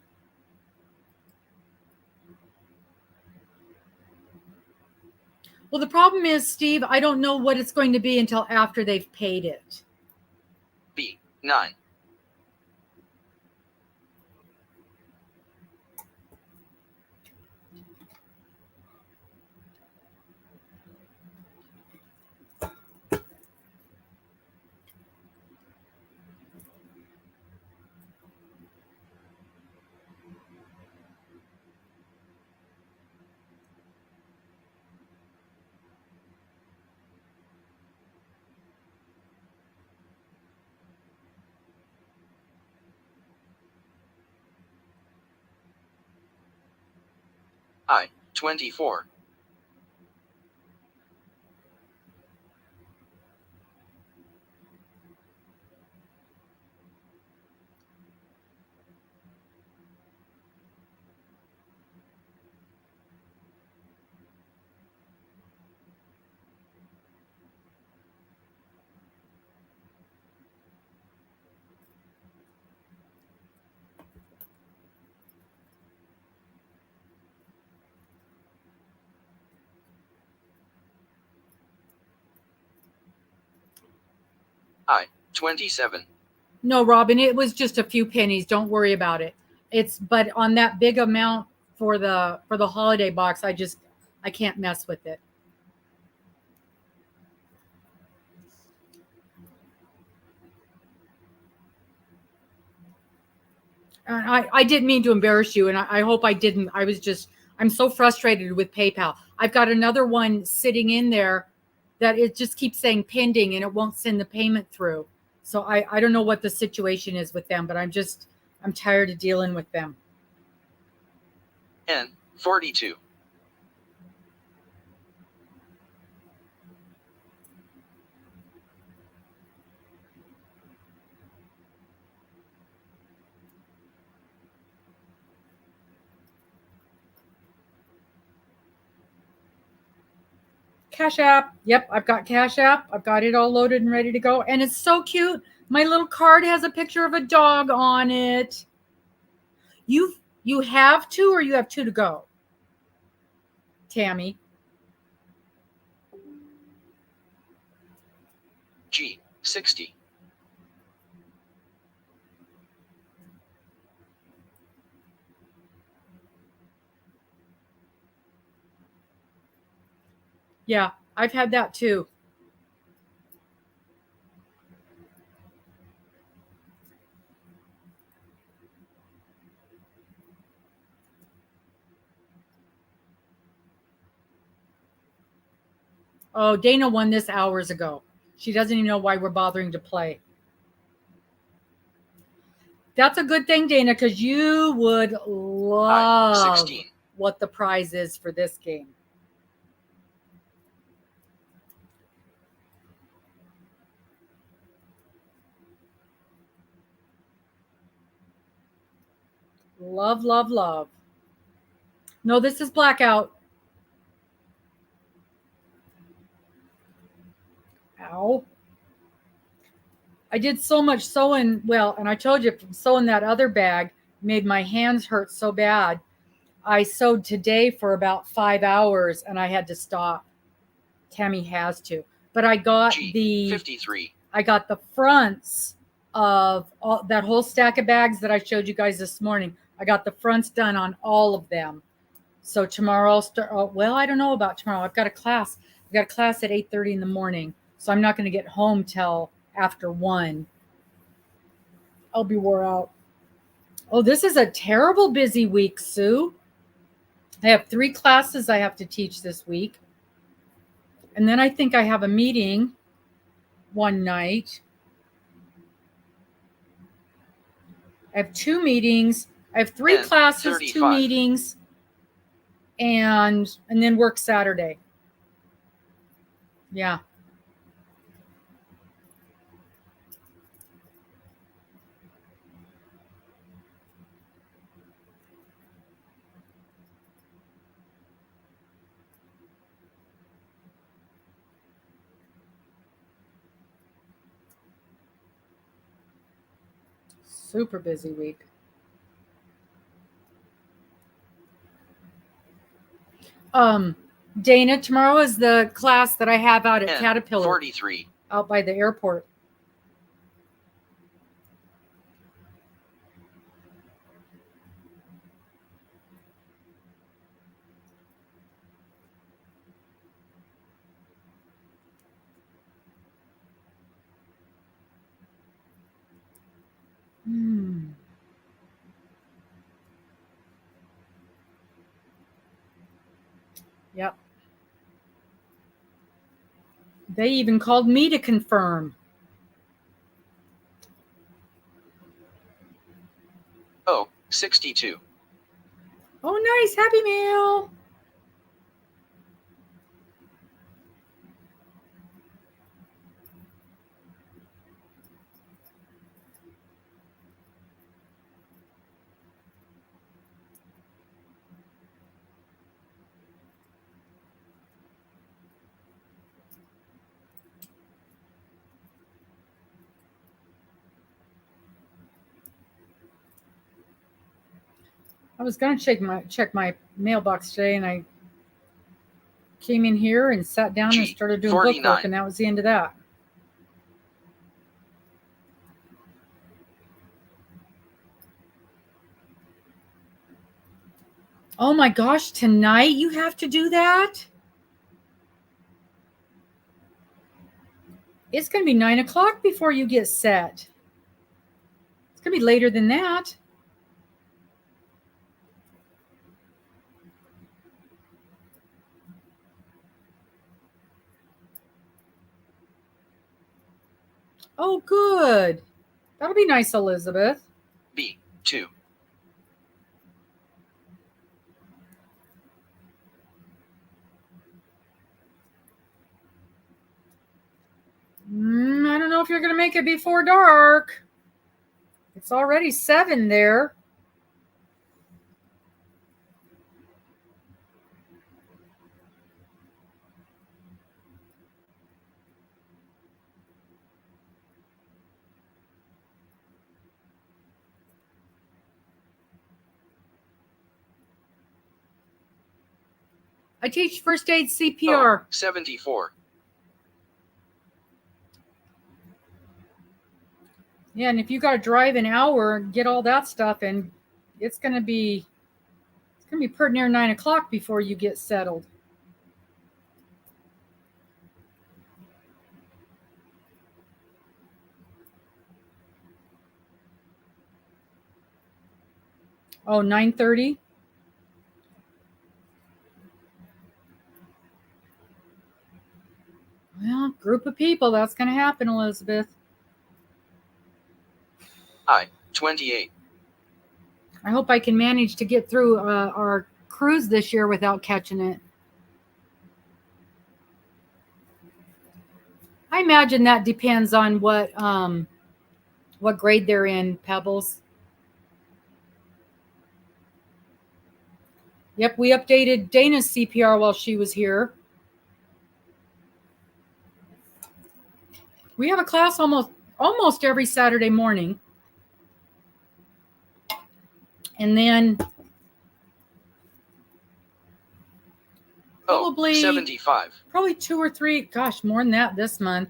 Well, the problem is, Steve, I don't know what it's going to be until after they've paid it. B, 9. I, 24. I, 27. No, Robin, it was just a few pennies. Don't worry about it. But on that big amount for the holiday box, I can't mess with it. I didn't mean to embarrass you, and I hope I didn't. I'm so frustrated with PayPal. I've got another one sitting in there that it just keeps saying pending, and it won't send the payment through. So I don't know what the situation is with them, but I'm tired of dealing with them. N, 42. Cash App. Yep, I've got Cash App. I've got it all loaded and ready to go. And it's so cute. My little card has a picture of a dog on it. You have two, or you have two to go? Tammy. G, 60. Yeah, I've had that too. Oh, Dana won this hours ago. She doesn't even know why we're bothering to play. That's a good thing, Dana, because you would love 16. what the prize is for this game. Love, love, love. No, this is blackout. Ow. I did so much sewing. Well, and I told you, sewing that other bag made my hands hurt so bad. I sewed today for about 5 hours and I had to stop. Tammy has to. But I got G, 53. I got the fronts of that whole stack of bags that I showed you guys this morning. I got the fronts done on all of them. So tomorrow I'll start. Well, I don't know about tomorrow. I've got a class. I've got a class at 8:30 in the morning. So I'm not going to get home till after 1. I'll be wore out. Oh, this is a terrible busy week, Sue. I have 3 classes I have to teach this week. And then I think I have a meeting one night. I have 2 meetings. I have 3 10, classes, 2 35. meetings, and then work Saturday. Yeah. Super busy week. Dana, tomorrow is the class that I have out at 10, Caterpillar, 43. out by the airport. Yep. They even called me to confirm. Oh, 62. Oh, nice. Happy Meal. I was going to check my mailbox today, and I came in here and sat down and started doing book 49. work, and that was the end of that. Oh my gosh, tonight you have to do that? It's going to be 9 o'clock before you get set. It's going to be later than that. Oh, good. That'll be nice, Elizabeth. B, 2. I don't know if you're going to make it before dark. It's already 7 there. I teach first aid CPR. Oh, 74. Yeah, and if you got to drive an hour and get all that stuff, and it's going to be pretty near 9 o'clock before you get settled. Oh, 9:30? Well, group of people, that's going to happen, Elizabeth. I, 28. I hope I can manage to get through our cruise this year without catching it. I imagine that depends on what grade they're in, Pebbles. Yep, we updated Dana's CPR while she was here. We have a class almost every Saturday morning. And then probably 75. Probably 2 or 3, gosh, more than that this month.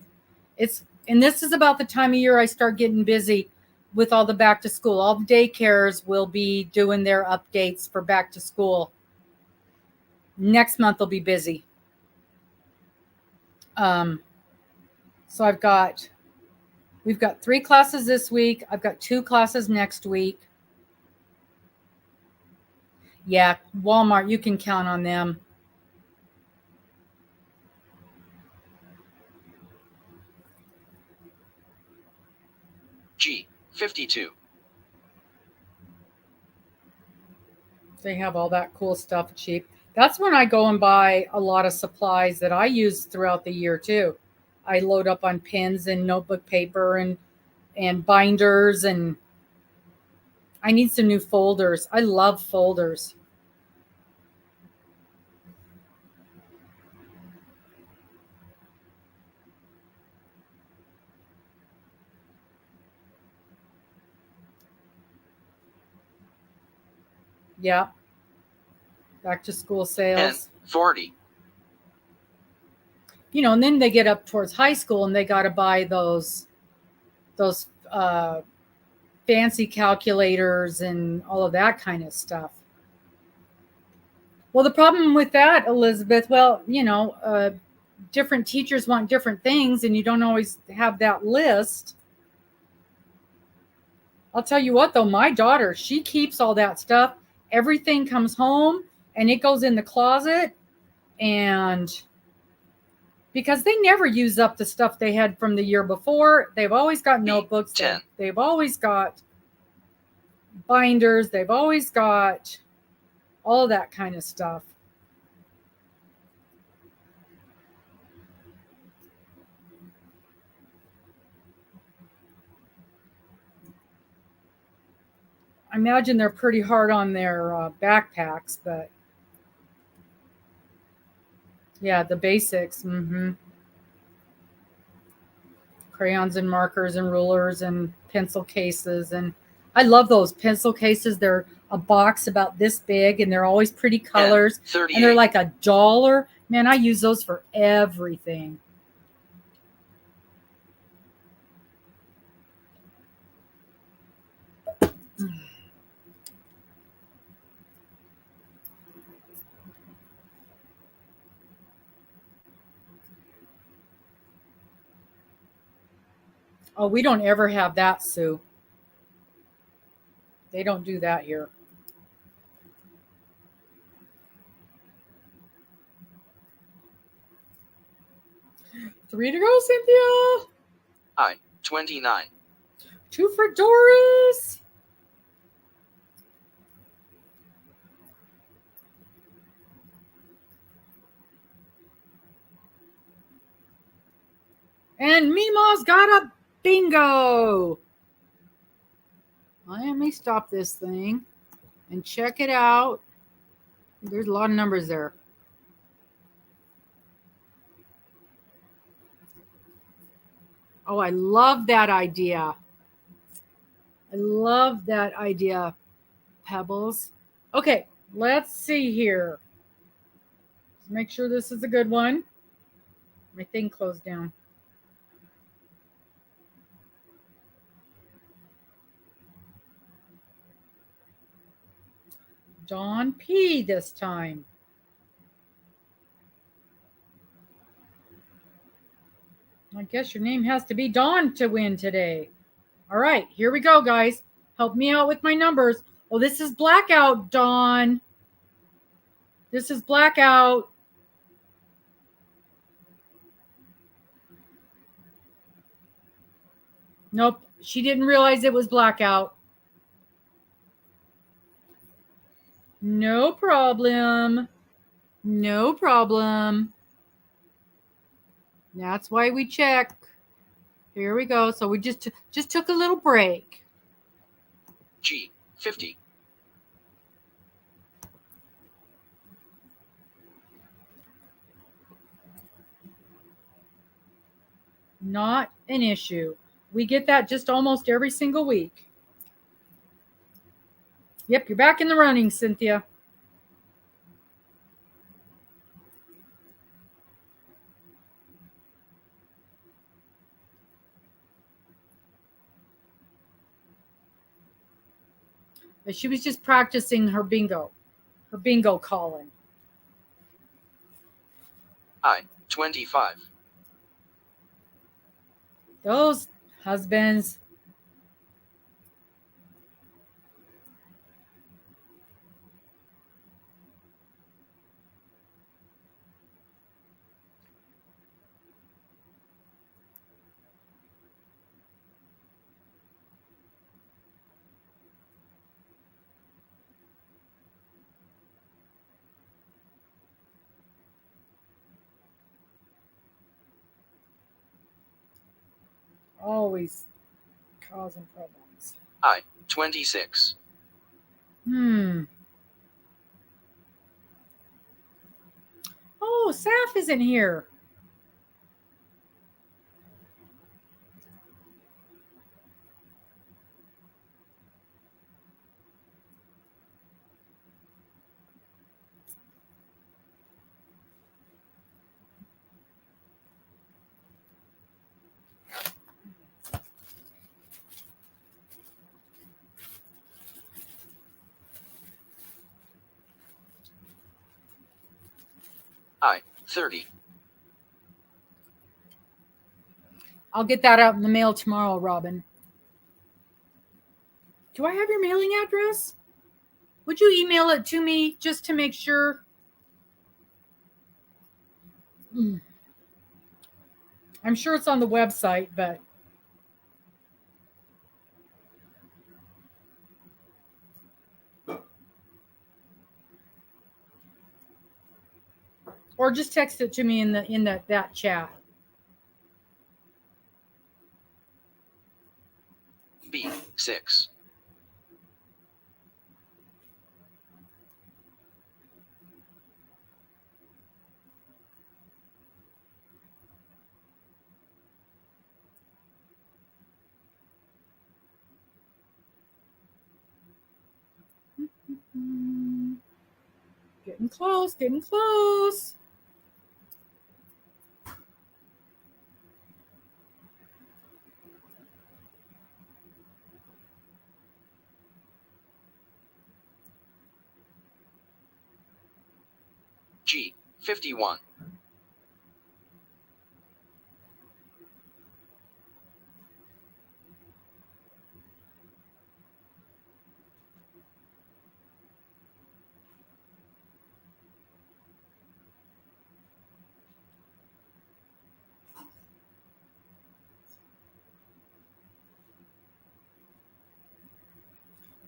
And this is about the time of year I start getting busy with all the back to school. All the daycares will be doing their updates for back to school. Next month will be busy. So we've got 3 classes this week. I've got 2 classes next week. Yeah, Walmart, you can count on them. G. 52. They have all that cool stuff cheap. That's when I go and buy a lot of supplies that I use throughout the year too. I load up on pens and notebook paper and binders, and I need some new folders. I love folders. Yeah. Back to school sales. 40. You know, and then they get up towards high school and they got to buy those fancy calculators and all of that kind of stuff. Well, the problem with that, Elizabeth, well, you know, different teachers want different things and you don't always have that list. I'll tell you what, though, my daughter, she keeps all that stuff. Everything comes home and it goes in the closet, and because they never use up the stuff they had from the year before. They've always got notebooks. 10. They've always got binders. They've always got all that kind of stuff. I imagine they're pretty hard on their backpacks, but yeah, the basics. Crayons and markers and rulers and pencil cases. And I love those pencil cases. They're a box about this big and they're always pretty colors. 38. And they're like $1. Man, I use those for everything. Oh, we don't ever have that, Sue. They don't do that here. Three to go, Cynthia. I. 29. 2 for Doris. And Mima's got a bingo. Let me stop this thing and check it out. There's a lot of numbers there. Oh, I love that idea. I love that idea, Pebbles. Okay, let's see here. Let's make sure this is a good one. My thing closed down. Dawn P this time. I guess your name has to be Dawn to win today. All right, here we go, guys. Help me out with my numbers. Oh, this is blackout, Dawn. This is blackout. Nope, she didn't realize it was blackout. No problem. No problem. That's why we check. Here we go. So we just took a little break. G. 50. Not an issue. We get that just almost every single week. Yep, you're back in the running, Cynthia. But she was just practicing her bingo calling. I. 25. Those husbands. Always causing problems. I, 26. Oh, Saf isn't here. I, 30. I'll get that out in the mail tomorrow, Robin. Do I have your mailing address? Would you email it to me just to make sure? I'm sure it's on the website, but or just text it to me in that chat. B, 6. Getting close, getting close. G, 51.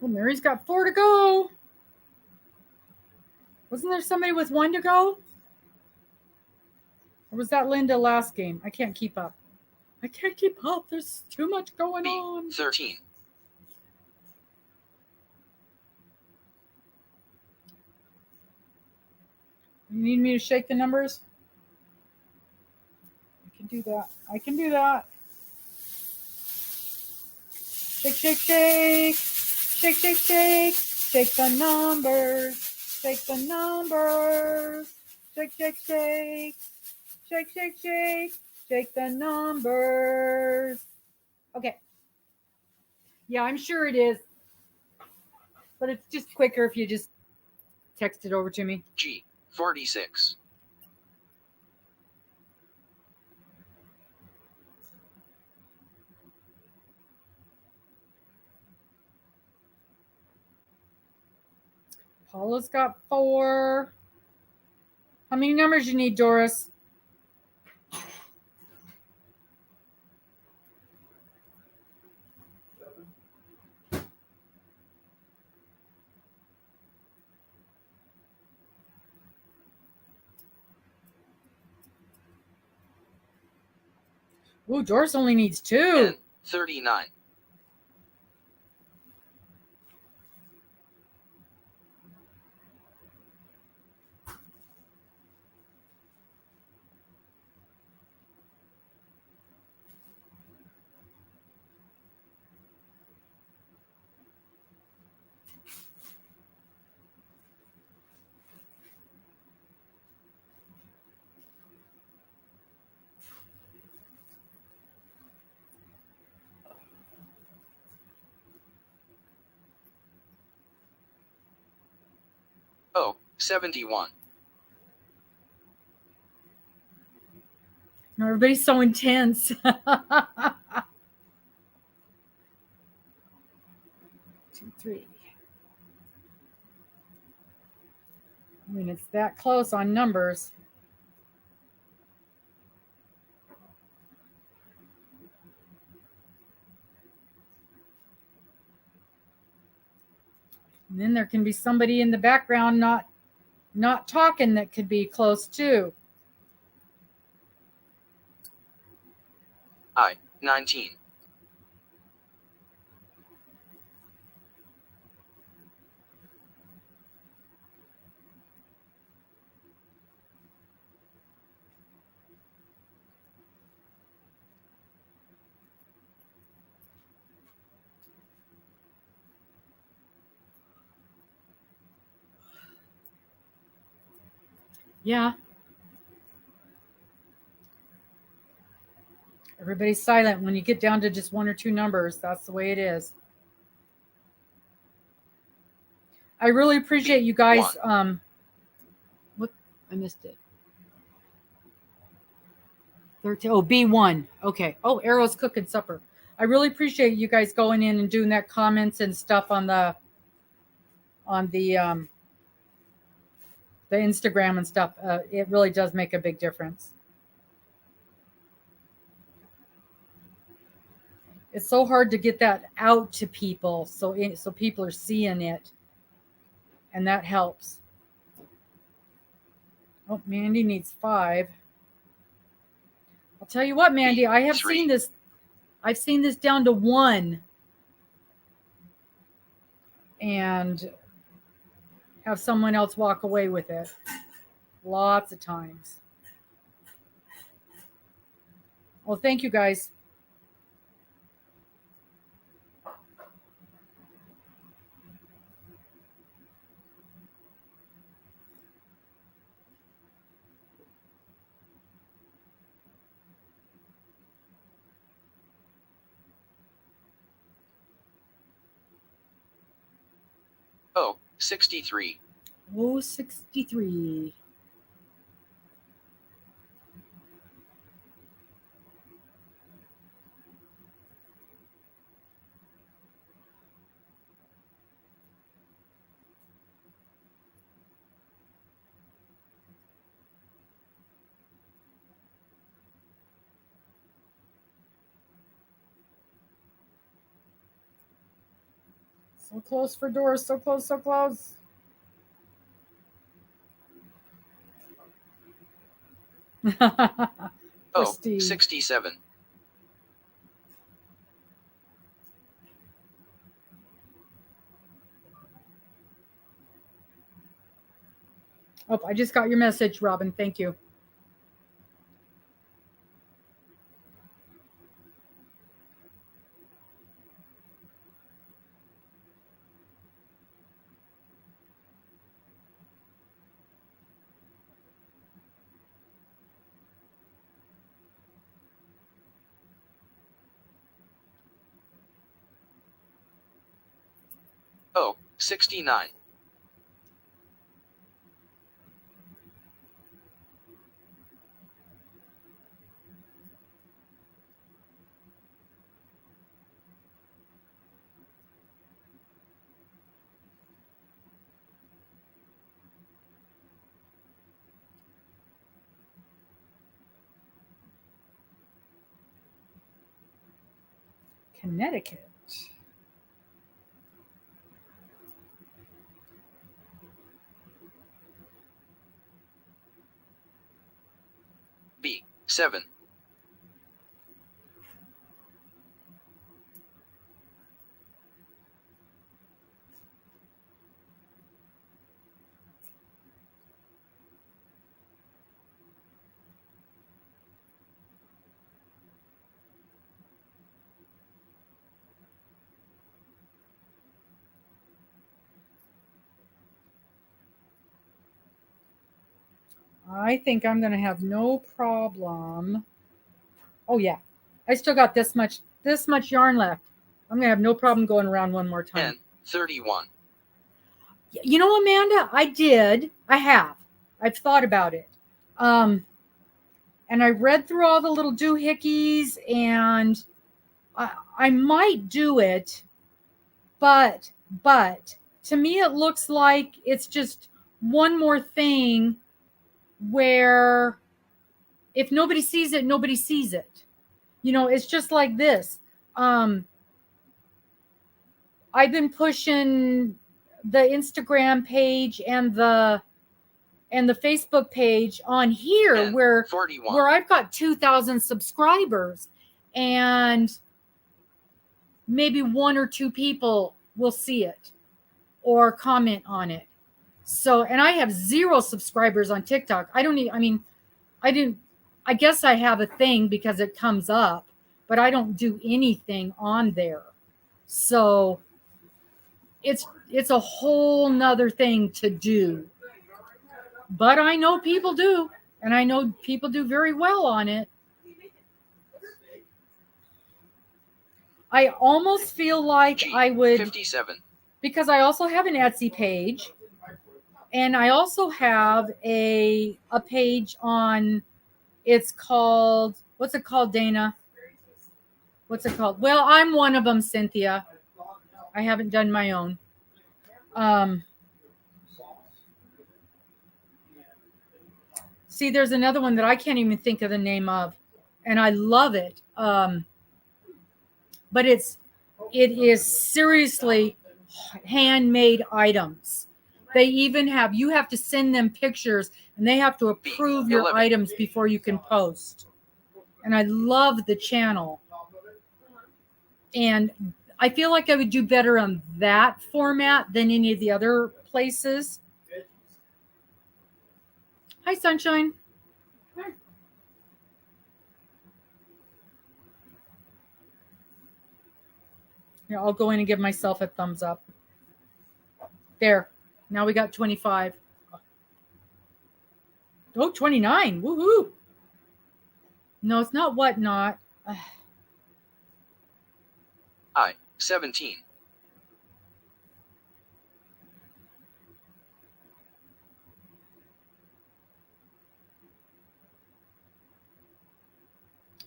Well, Mary's got 4 to go. Wasn't there somebody with 1 to go? Or was that Linda last game? I can't keep up. I can't keep up. There's too much going B, on. 13. You need me to shake the numbers? I can do that. I can do that. Shake, shake, shake. Shake, shake, shake. Shake the numbers. Shake the numbers. Shake, shake, shake. Shake, shake, shake. Shake the numbers. Okay. Yeah, I'm sure it is. But it's just quicker if you just text it over to me. G, 46. Paula's got 4. How many numbers you need, Doris? Ooh, Doris only needs 2. N, 39. O, 71. Everybody's so intense. 2, 3. I mean, it's that close on numbers. And then there can be somebody in the background not talking that could be close too. I, 19. Yeah. Everybody's silent when you get down to just one or two numbers. That's the way it is. I really appreciate you guys. What? I missed it. 13. Oh, B1. Okay. Oh, Arrow's cooking supper. I really appreciate you guys going in and doing that comments and stuff on the Instagram and stuff. It really does make a big difference. It's so hard to get that out to people, so people are seeing it, and that helps. Oh, Mandy needs 5. I'll tell you what, Mandy, I have seen this. I've seen this down to 1, and have someone else walk away with it. Lots of times. Well, thank you guys. Oh, 63. Oh, 63. So close for doors, so close, so close. Oh, 67. Oh, I just got your message, Robin. Thank you. Oh, 69. Connecticut. B, 7. I think I'm going to have no problem. Oh yeah, I still got this much yarn left. I'm going to have no problem going around one more time. N, 31. You know, Amanda, I have. I've thought about it. And I read through all the little doohickeys, and I might do it, but to me it looks like it's just one more thing where if nobody sees it, nobody sees it. You know, it's just like this. I've been pushing the Instagram page and the Facebook page on here N, where 41. where I've got 2,000 subscribers, and maybe 1 or 2 people will see it or comment on it. So, and I have 0 subscribers on TikTok. I guess I have a thing because it comes up, but I don't do anything on there. So it's a whole nother thing to do. But I know people do, and I know people do very well on it. I almost feel like G, I would, 57. because I also have an Etsy page, and I also have a page on, it's called, what's it called, Dana? What's it called? Well, I'm one of them, Cynthia. I haven't done my own. See, there's another one that I can't even think of the name of, and I love it. But it is seriously handmade items. They even have, you have to send them pictures, and they have to approve your 11. items before you can post. And I love the channel. And I feel like I would do better on that format than any of the other places. Hi, Sunshine. Here, I'll go in and give myself a thumbs up. There. Now we got 25. Oh, 29. Woohoo. No, it's not whatnot. I, 17.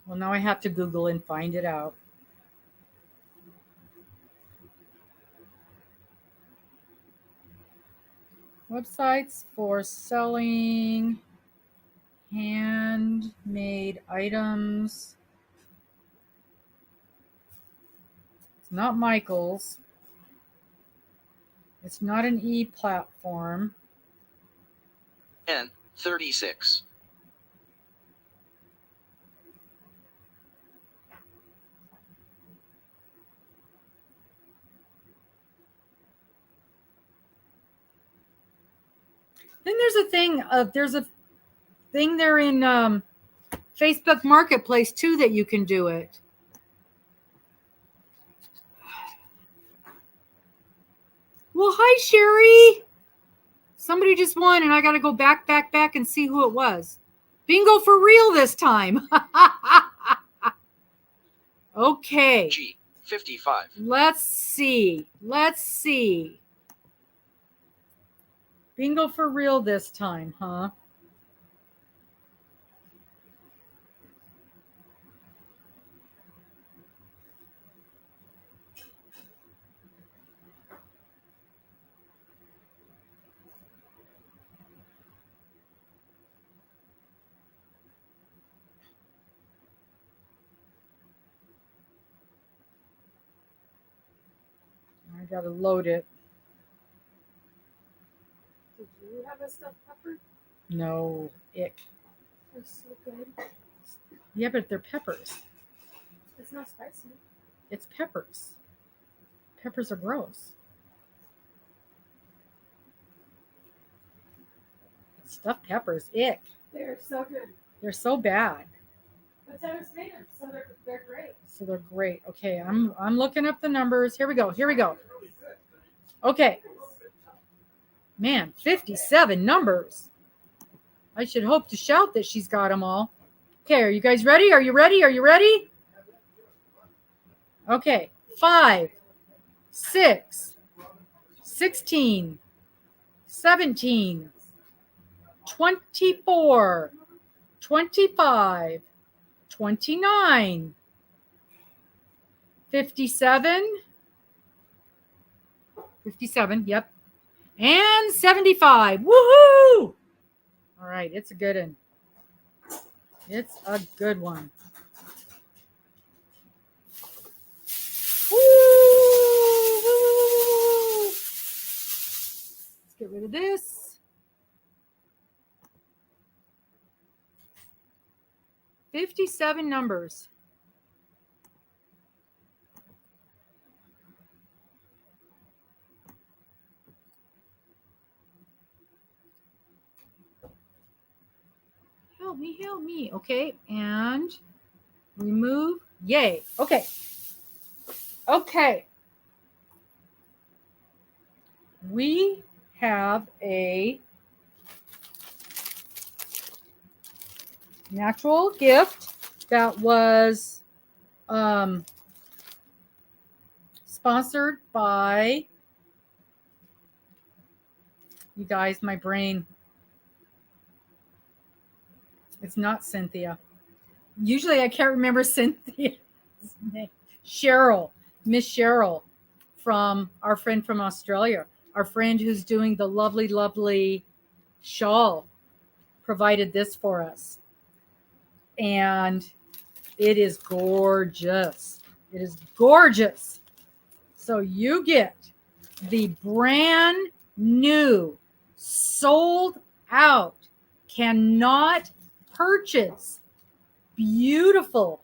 Well, now I have to Google and find it out. Websites for selling handmade items. It's not Michael's. It's not an e-platform. N, 36. Then there's a thing there in Facebook Marketplace too that you can do it. Well, hi, Sherry. Somebody just won, and I got to go back and see who it was. Bingo for real this time. Okay. G, 55. Let's see. Bingo for real this time, huh? I got to load it. Did you have a stuffed pepper? No, ick. They're so good. Yeah, but they're peppers. It's not spicy. It's peppers. Peppers are gross. Stuffed peppers, ick. They're so good. They're so bad. But Dennis made them, so they're great. So they're great. Okay, I'm looking up the numbers. Here we go. Okay. Man, 57 numbers. I should hope to shout that she's got them all. Okay, are you guys ready? Are you ready? Okay, 5, 6, 16, 17, 24, 25, 29, 57, yep, and 75. Woohoo! All right, it's a good one. It's a good one. Woo! Let's get rid of this. 57 numbers. Help me. Okay, and remove. Yay. Okay. We have a Natural gift that was sponsored by, you guys, my brain. It's not Cynthia. Usually I can't remember Cynthia's name. Cheryl, Miss Cheryl, from our friend from Australia, our friend who's doing the lovely, lovely shawl, provided this for us. And it is gorgeous. It is gorgeous. So you get the brand new, sold out, cannot purchase, beautiful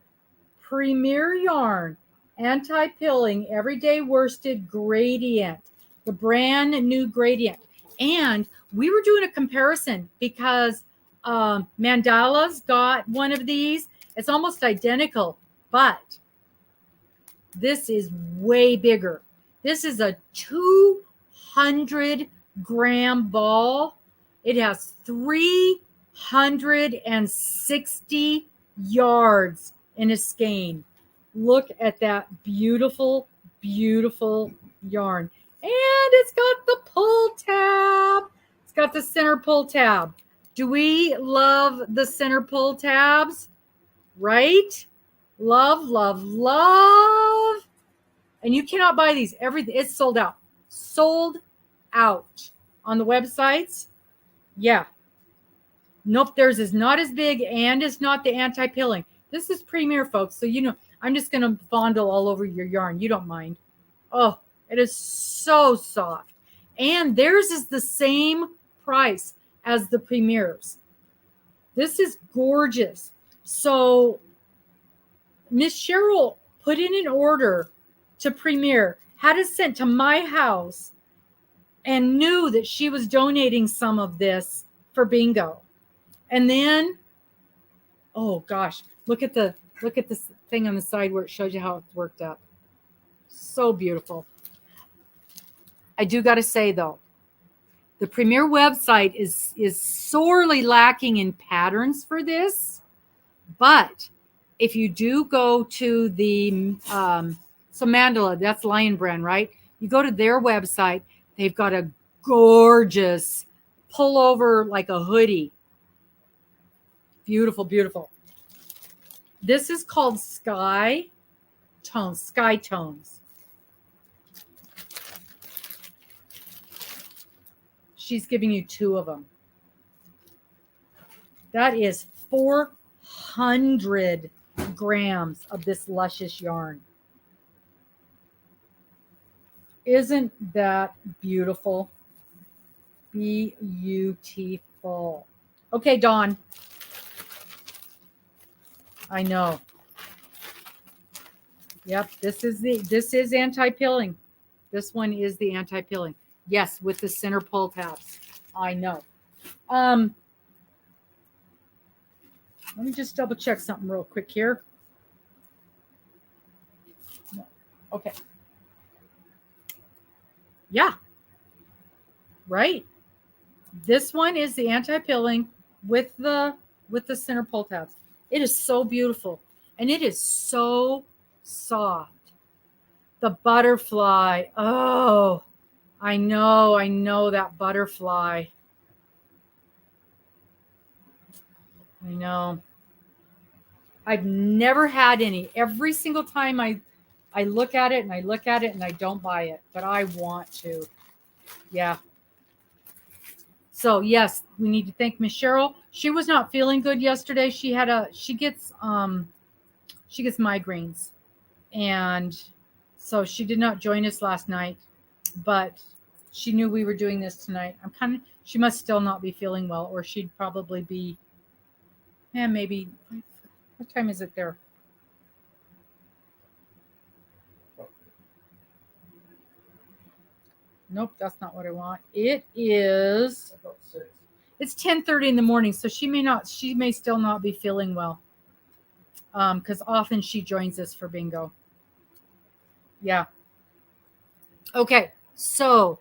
Premier Yarn, anti-pilling, everyday worsted gradient, the brand new gradient. And we were doing a comparison because Mandala's got one of these. It's almost identical, but this is way bigger. This is a 200-gram ball. It has 360 yards in a skein. Look at that beautiful, beautiful yarn. And it's got the pull tab. It's got the center pull tab. Do we love the center pull tabs? Right? Love, love, love. And you cannot buy these. Everything, it's sold out. Sold out on the websites. Yeah. Nope, theirs is not as big and it's not the anti-pilling. This is Premier, folks. So, you know, I'm just going to fondle all over your yarn. You don't mind. Oh, it is so soft. And theirs is the same price as the Premier's. This is gorgeous. So Miss Cheryl put in an order to Premier, had it sent to my house, and knew that she was donating some of this for bingo. And then, oh gosh, look at this thing on the side where it shows you how it's worked up. So beautiful. I do got to say though, the Premier website is sorely lacking in patterns for this, but if you do go to the so Mandala, that's Lion Brand, right? You go to their website, they've got a gorgeous pullover like a hoodie. Beautiful, beautiful. This is called Sky Tones. She's giving you 2 of them. That is 400 grams of this luscious yarn. Isn't that beautiful? Beautiful. Okay, Dawn. I know. Yep, this is anti-pilling. This one is the anti-pilling. Yes, with the center pull tabs. I know. Let me just double check something real quick here. Okay. Yeah. Right. This one is the anti-pilling with the center pull tabs. It is so beautiful. And it is so soft. The butterfly. Oh, I know that butterfly. I know. I've never had any. Every single time I look at it and I look at it and I don't buy it, but I want to. Yeah. So yes, we need to thank Miss Cheryl. She was not feeling good yesterday. She gets migraines, and so she did not join us last night, but she knew we were doing this tonight. She must still not be feeling well, or she'd probably be, maybe, what time is it there? Nope, that's not what I want. It is, it's 10:30 in the morning, so she may still not be feeling well. Because often she joins us for bingo. Yeah. Okay, so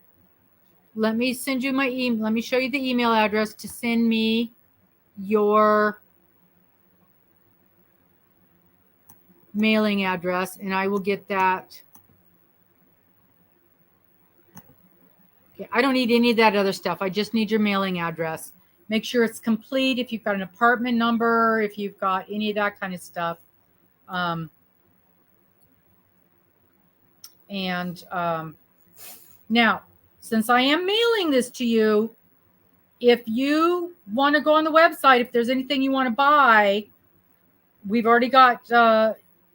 let me send you my email. Let me show you the email address to send me your mailing address, and I will get that. Okay, I don't need any of that other stuff. I just need your mailing address. Make sure it's complete. If you've got an apartment number, if you've got any of that kind of stuff. Now, since I am mailing this to you, if you want to go on the website, if there's anything you want to buy, we've already got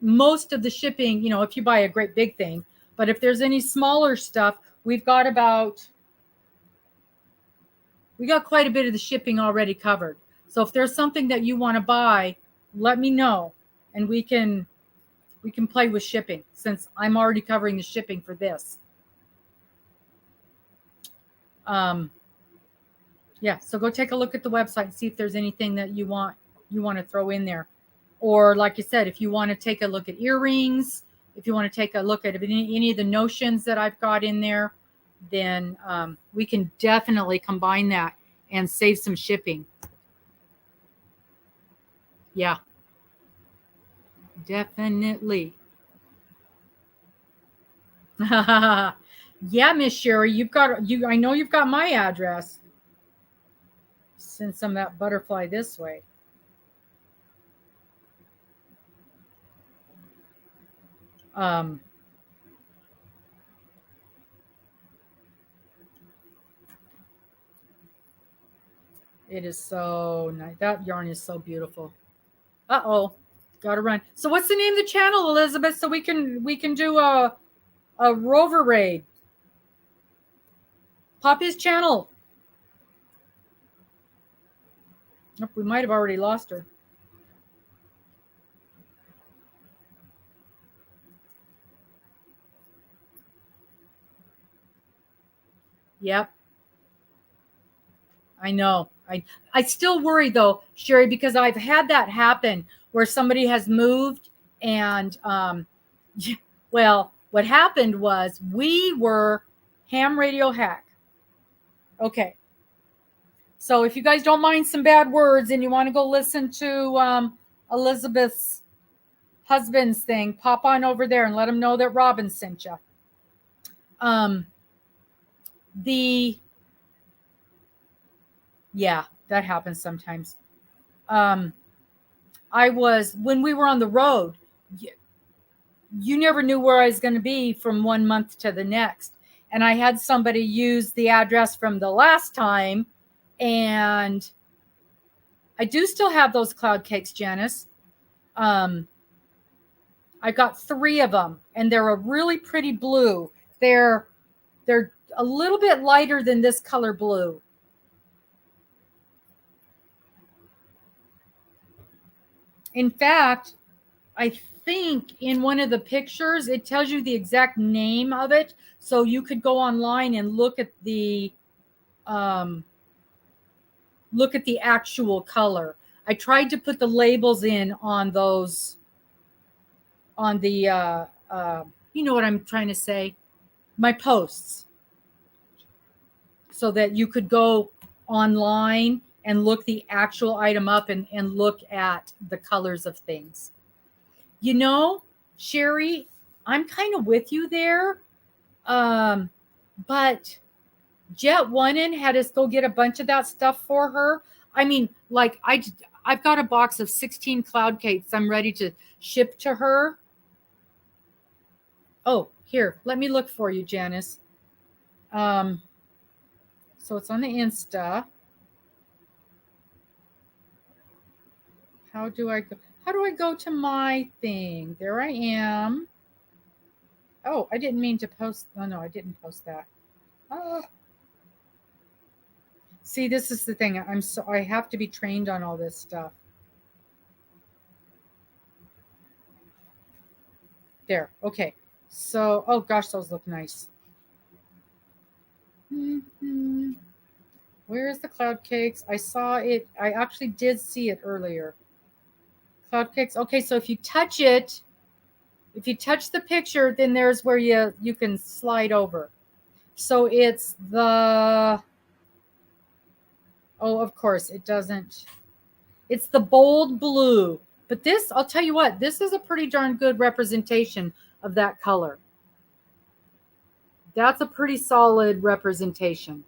most of the shipping, you know, if you buy a great big thing. But if there's any smaller stuff, we got quite a bit of the shipping already covered. So if there's something that you want to buy, let me know, and we can play with shipping, since I'm already covering the shipping for this. Yeah, so go take a look at the website and see if there's anything that you want to throw in there. Or like I said, if you want to take a look at earrings, if you want to take a look at any of the notions that I've got in there, then we can definitely combine that and save some shipping. Yeah, definitely. Yeah, Miss Sherry, I know you've got my address. Send some of that butterfly this way. It is so nice. That yarn is so beautiful. Uh-oh, gotta run. So what's the name of the channel, Elizabeth, so we can do a rover raid? Poppy's channel. Oh, we might have already lost her. Yep. I know. I still worry though, Sherry, because I've had that happen where somebody has moved and well, what happened was we were ham radio hack. Okay. So if you guys don't mind some bad words and you want to go listen to Elizabeth's husband's thing, pop on over there and let them know that Robin sent you. Yeah, that happens sometimes. When we were on the road, you never knew where I was going to be from 1 month to the next. And I had somebody use the address from the last time. And I do still have those cloud cakes, Janice. I got 3 of them, and they're a really pretty blue. They're a little bit lighter than this color blue. In fact, I think in one of the pictures, it tells you the exact name of it. So you could go online and look at the actual color. I tried to put the labels in on those, on the, you know what I'm trying to say? My posts. So that you could go online and look the actual item up and look at the colors of things. You know, Sherry, I'm kind of with you there. But Jet Onein had us go get a bunch of that stuff for her. I mean, like I've got a box of 16 cloud cakes I'm ready to ship to her. Oh, here, let me look for you, Janice. So it's on the Insta. How do I go to my thing? There I am. Oh, I didn't mean to post. Oh, no, I didn't post that. Oh. See, this is the thing. I have to be trained on all this stuff. There. Okay. So, oh gosh, those look nice. Mm-hmm. Where is the cloud cakes? I saw it. I actually did see it earlier. Cloud cakes. Okay, so if you touch it, if you touch the picture, then there's where you can slide over. So it's the, oh, of course, it doesn't. It's the bold blue. But this, I'll tell you what, this is a pretty darn good representation of that color. That's a pretty solid representation.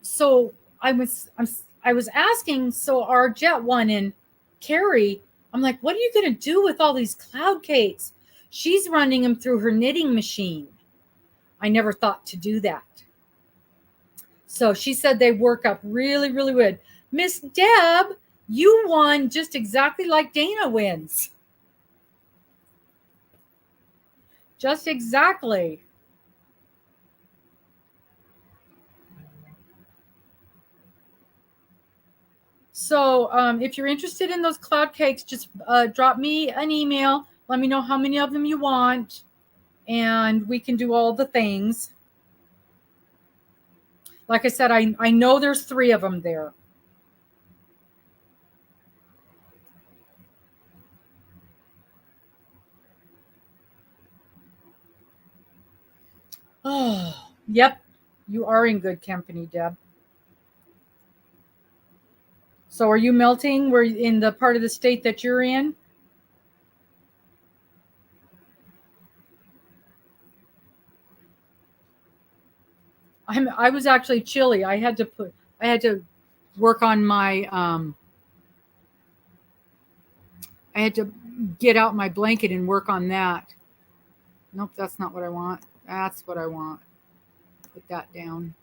So I was asking, so our Jet One and Carrie, I'm like, what are you going to do with all these cloud cakes? She's running them through her knitting machine. I never thought to do that. So she said they work up really, really good. Miss Deb, you won just exactly like Dana wins. Just exactly. So if you're interested in those cloud cakes, just drop me an email. Let me know how many of them you want, and we can do all the things. Like I said, I know there's 3 of them there. Oh, yep. You are in good company, Deb. So are you melting? We're in the part of the state that you're in? I was actually chilly. I had to work on my I had to get out my blanket and work on that. Nope, that's not what I want. That's what I want. Put that down.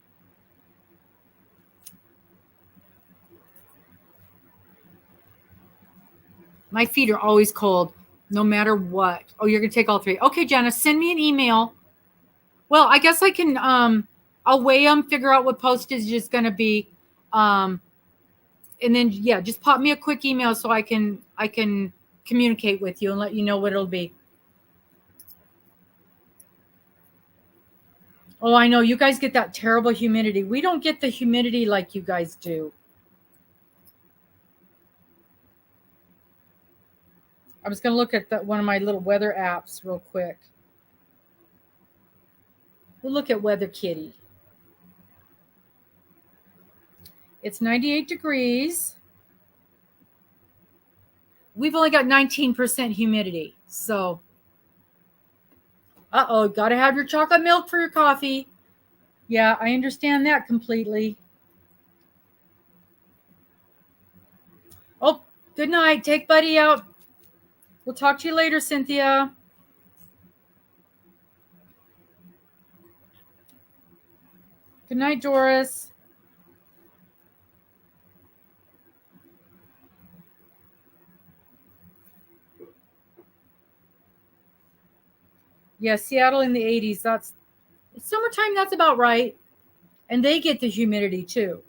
My feet are always cold, no matter what. Oh, you're going to take all 3. Okay, Jenna, send me an email. Well, I guess I can, I'll weigh them, figure out what postage is going to be. And then, yeah, just pop me a quick email so I can communicate with you and let you know what it'll be. Oh, I know. You guys get that terrible humidity. We don't get the humidity like you guys do. I was going to look at one of my little weather apps real quick. We'll look at Weather Kitty. It's 98 degrees. We've only got 19% humidity. So, got to have your chocolate milk for your coffee. Yeah, I understand that completely. Oh, good night. Take Buddy out. We'll talk to you later, Cynthia. Good night, Doris. Yeah, Seattle in the 80s. That's summertime. That's about right. And they get the humidity too.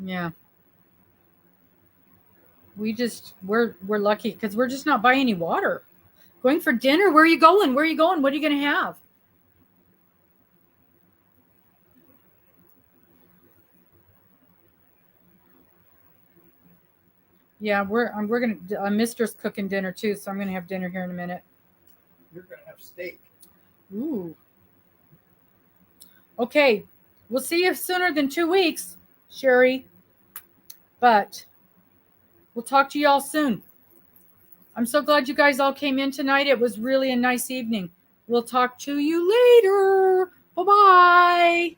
Yeah. We're lucky because we're just not buying any water. Going for dinner. Where are you going? Where are you going? What are you going to have? Yeah, we're gonna. Mister's cooking dinner too, so I'm gonna have dinner here in a minute. You're gonna have steak. Ooh. Okay, we'll see you sooner than 2 weeks, Sherry. But we'll talk to you all soon. I'm so glad you guys all came in tonight. It was really a nice evening. We'll talk to you later. Bye-bye.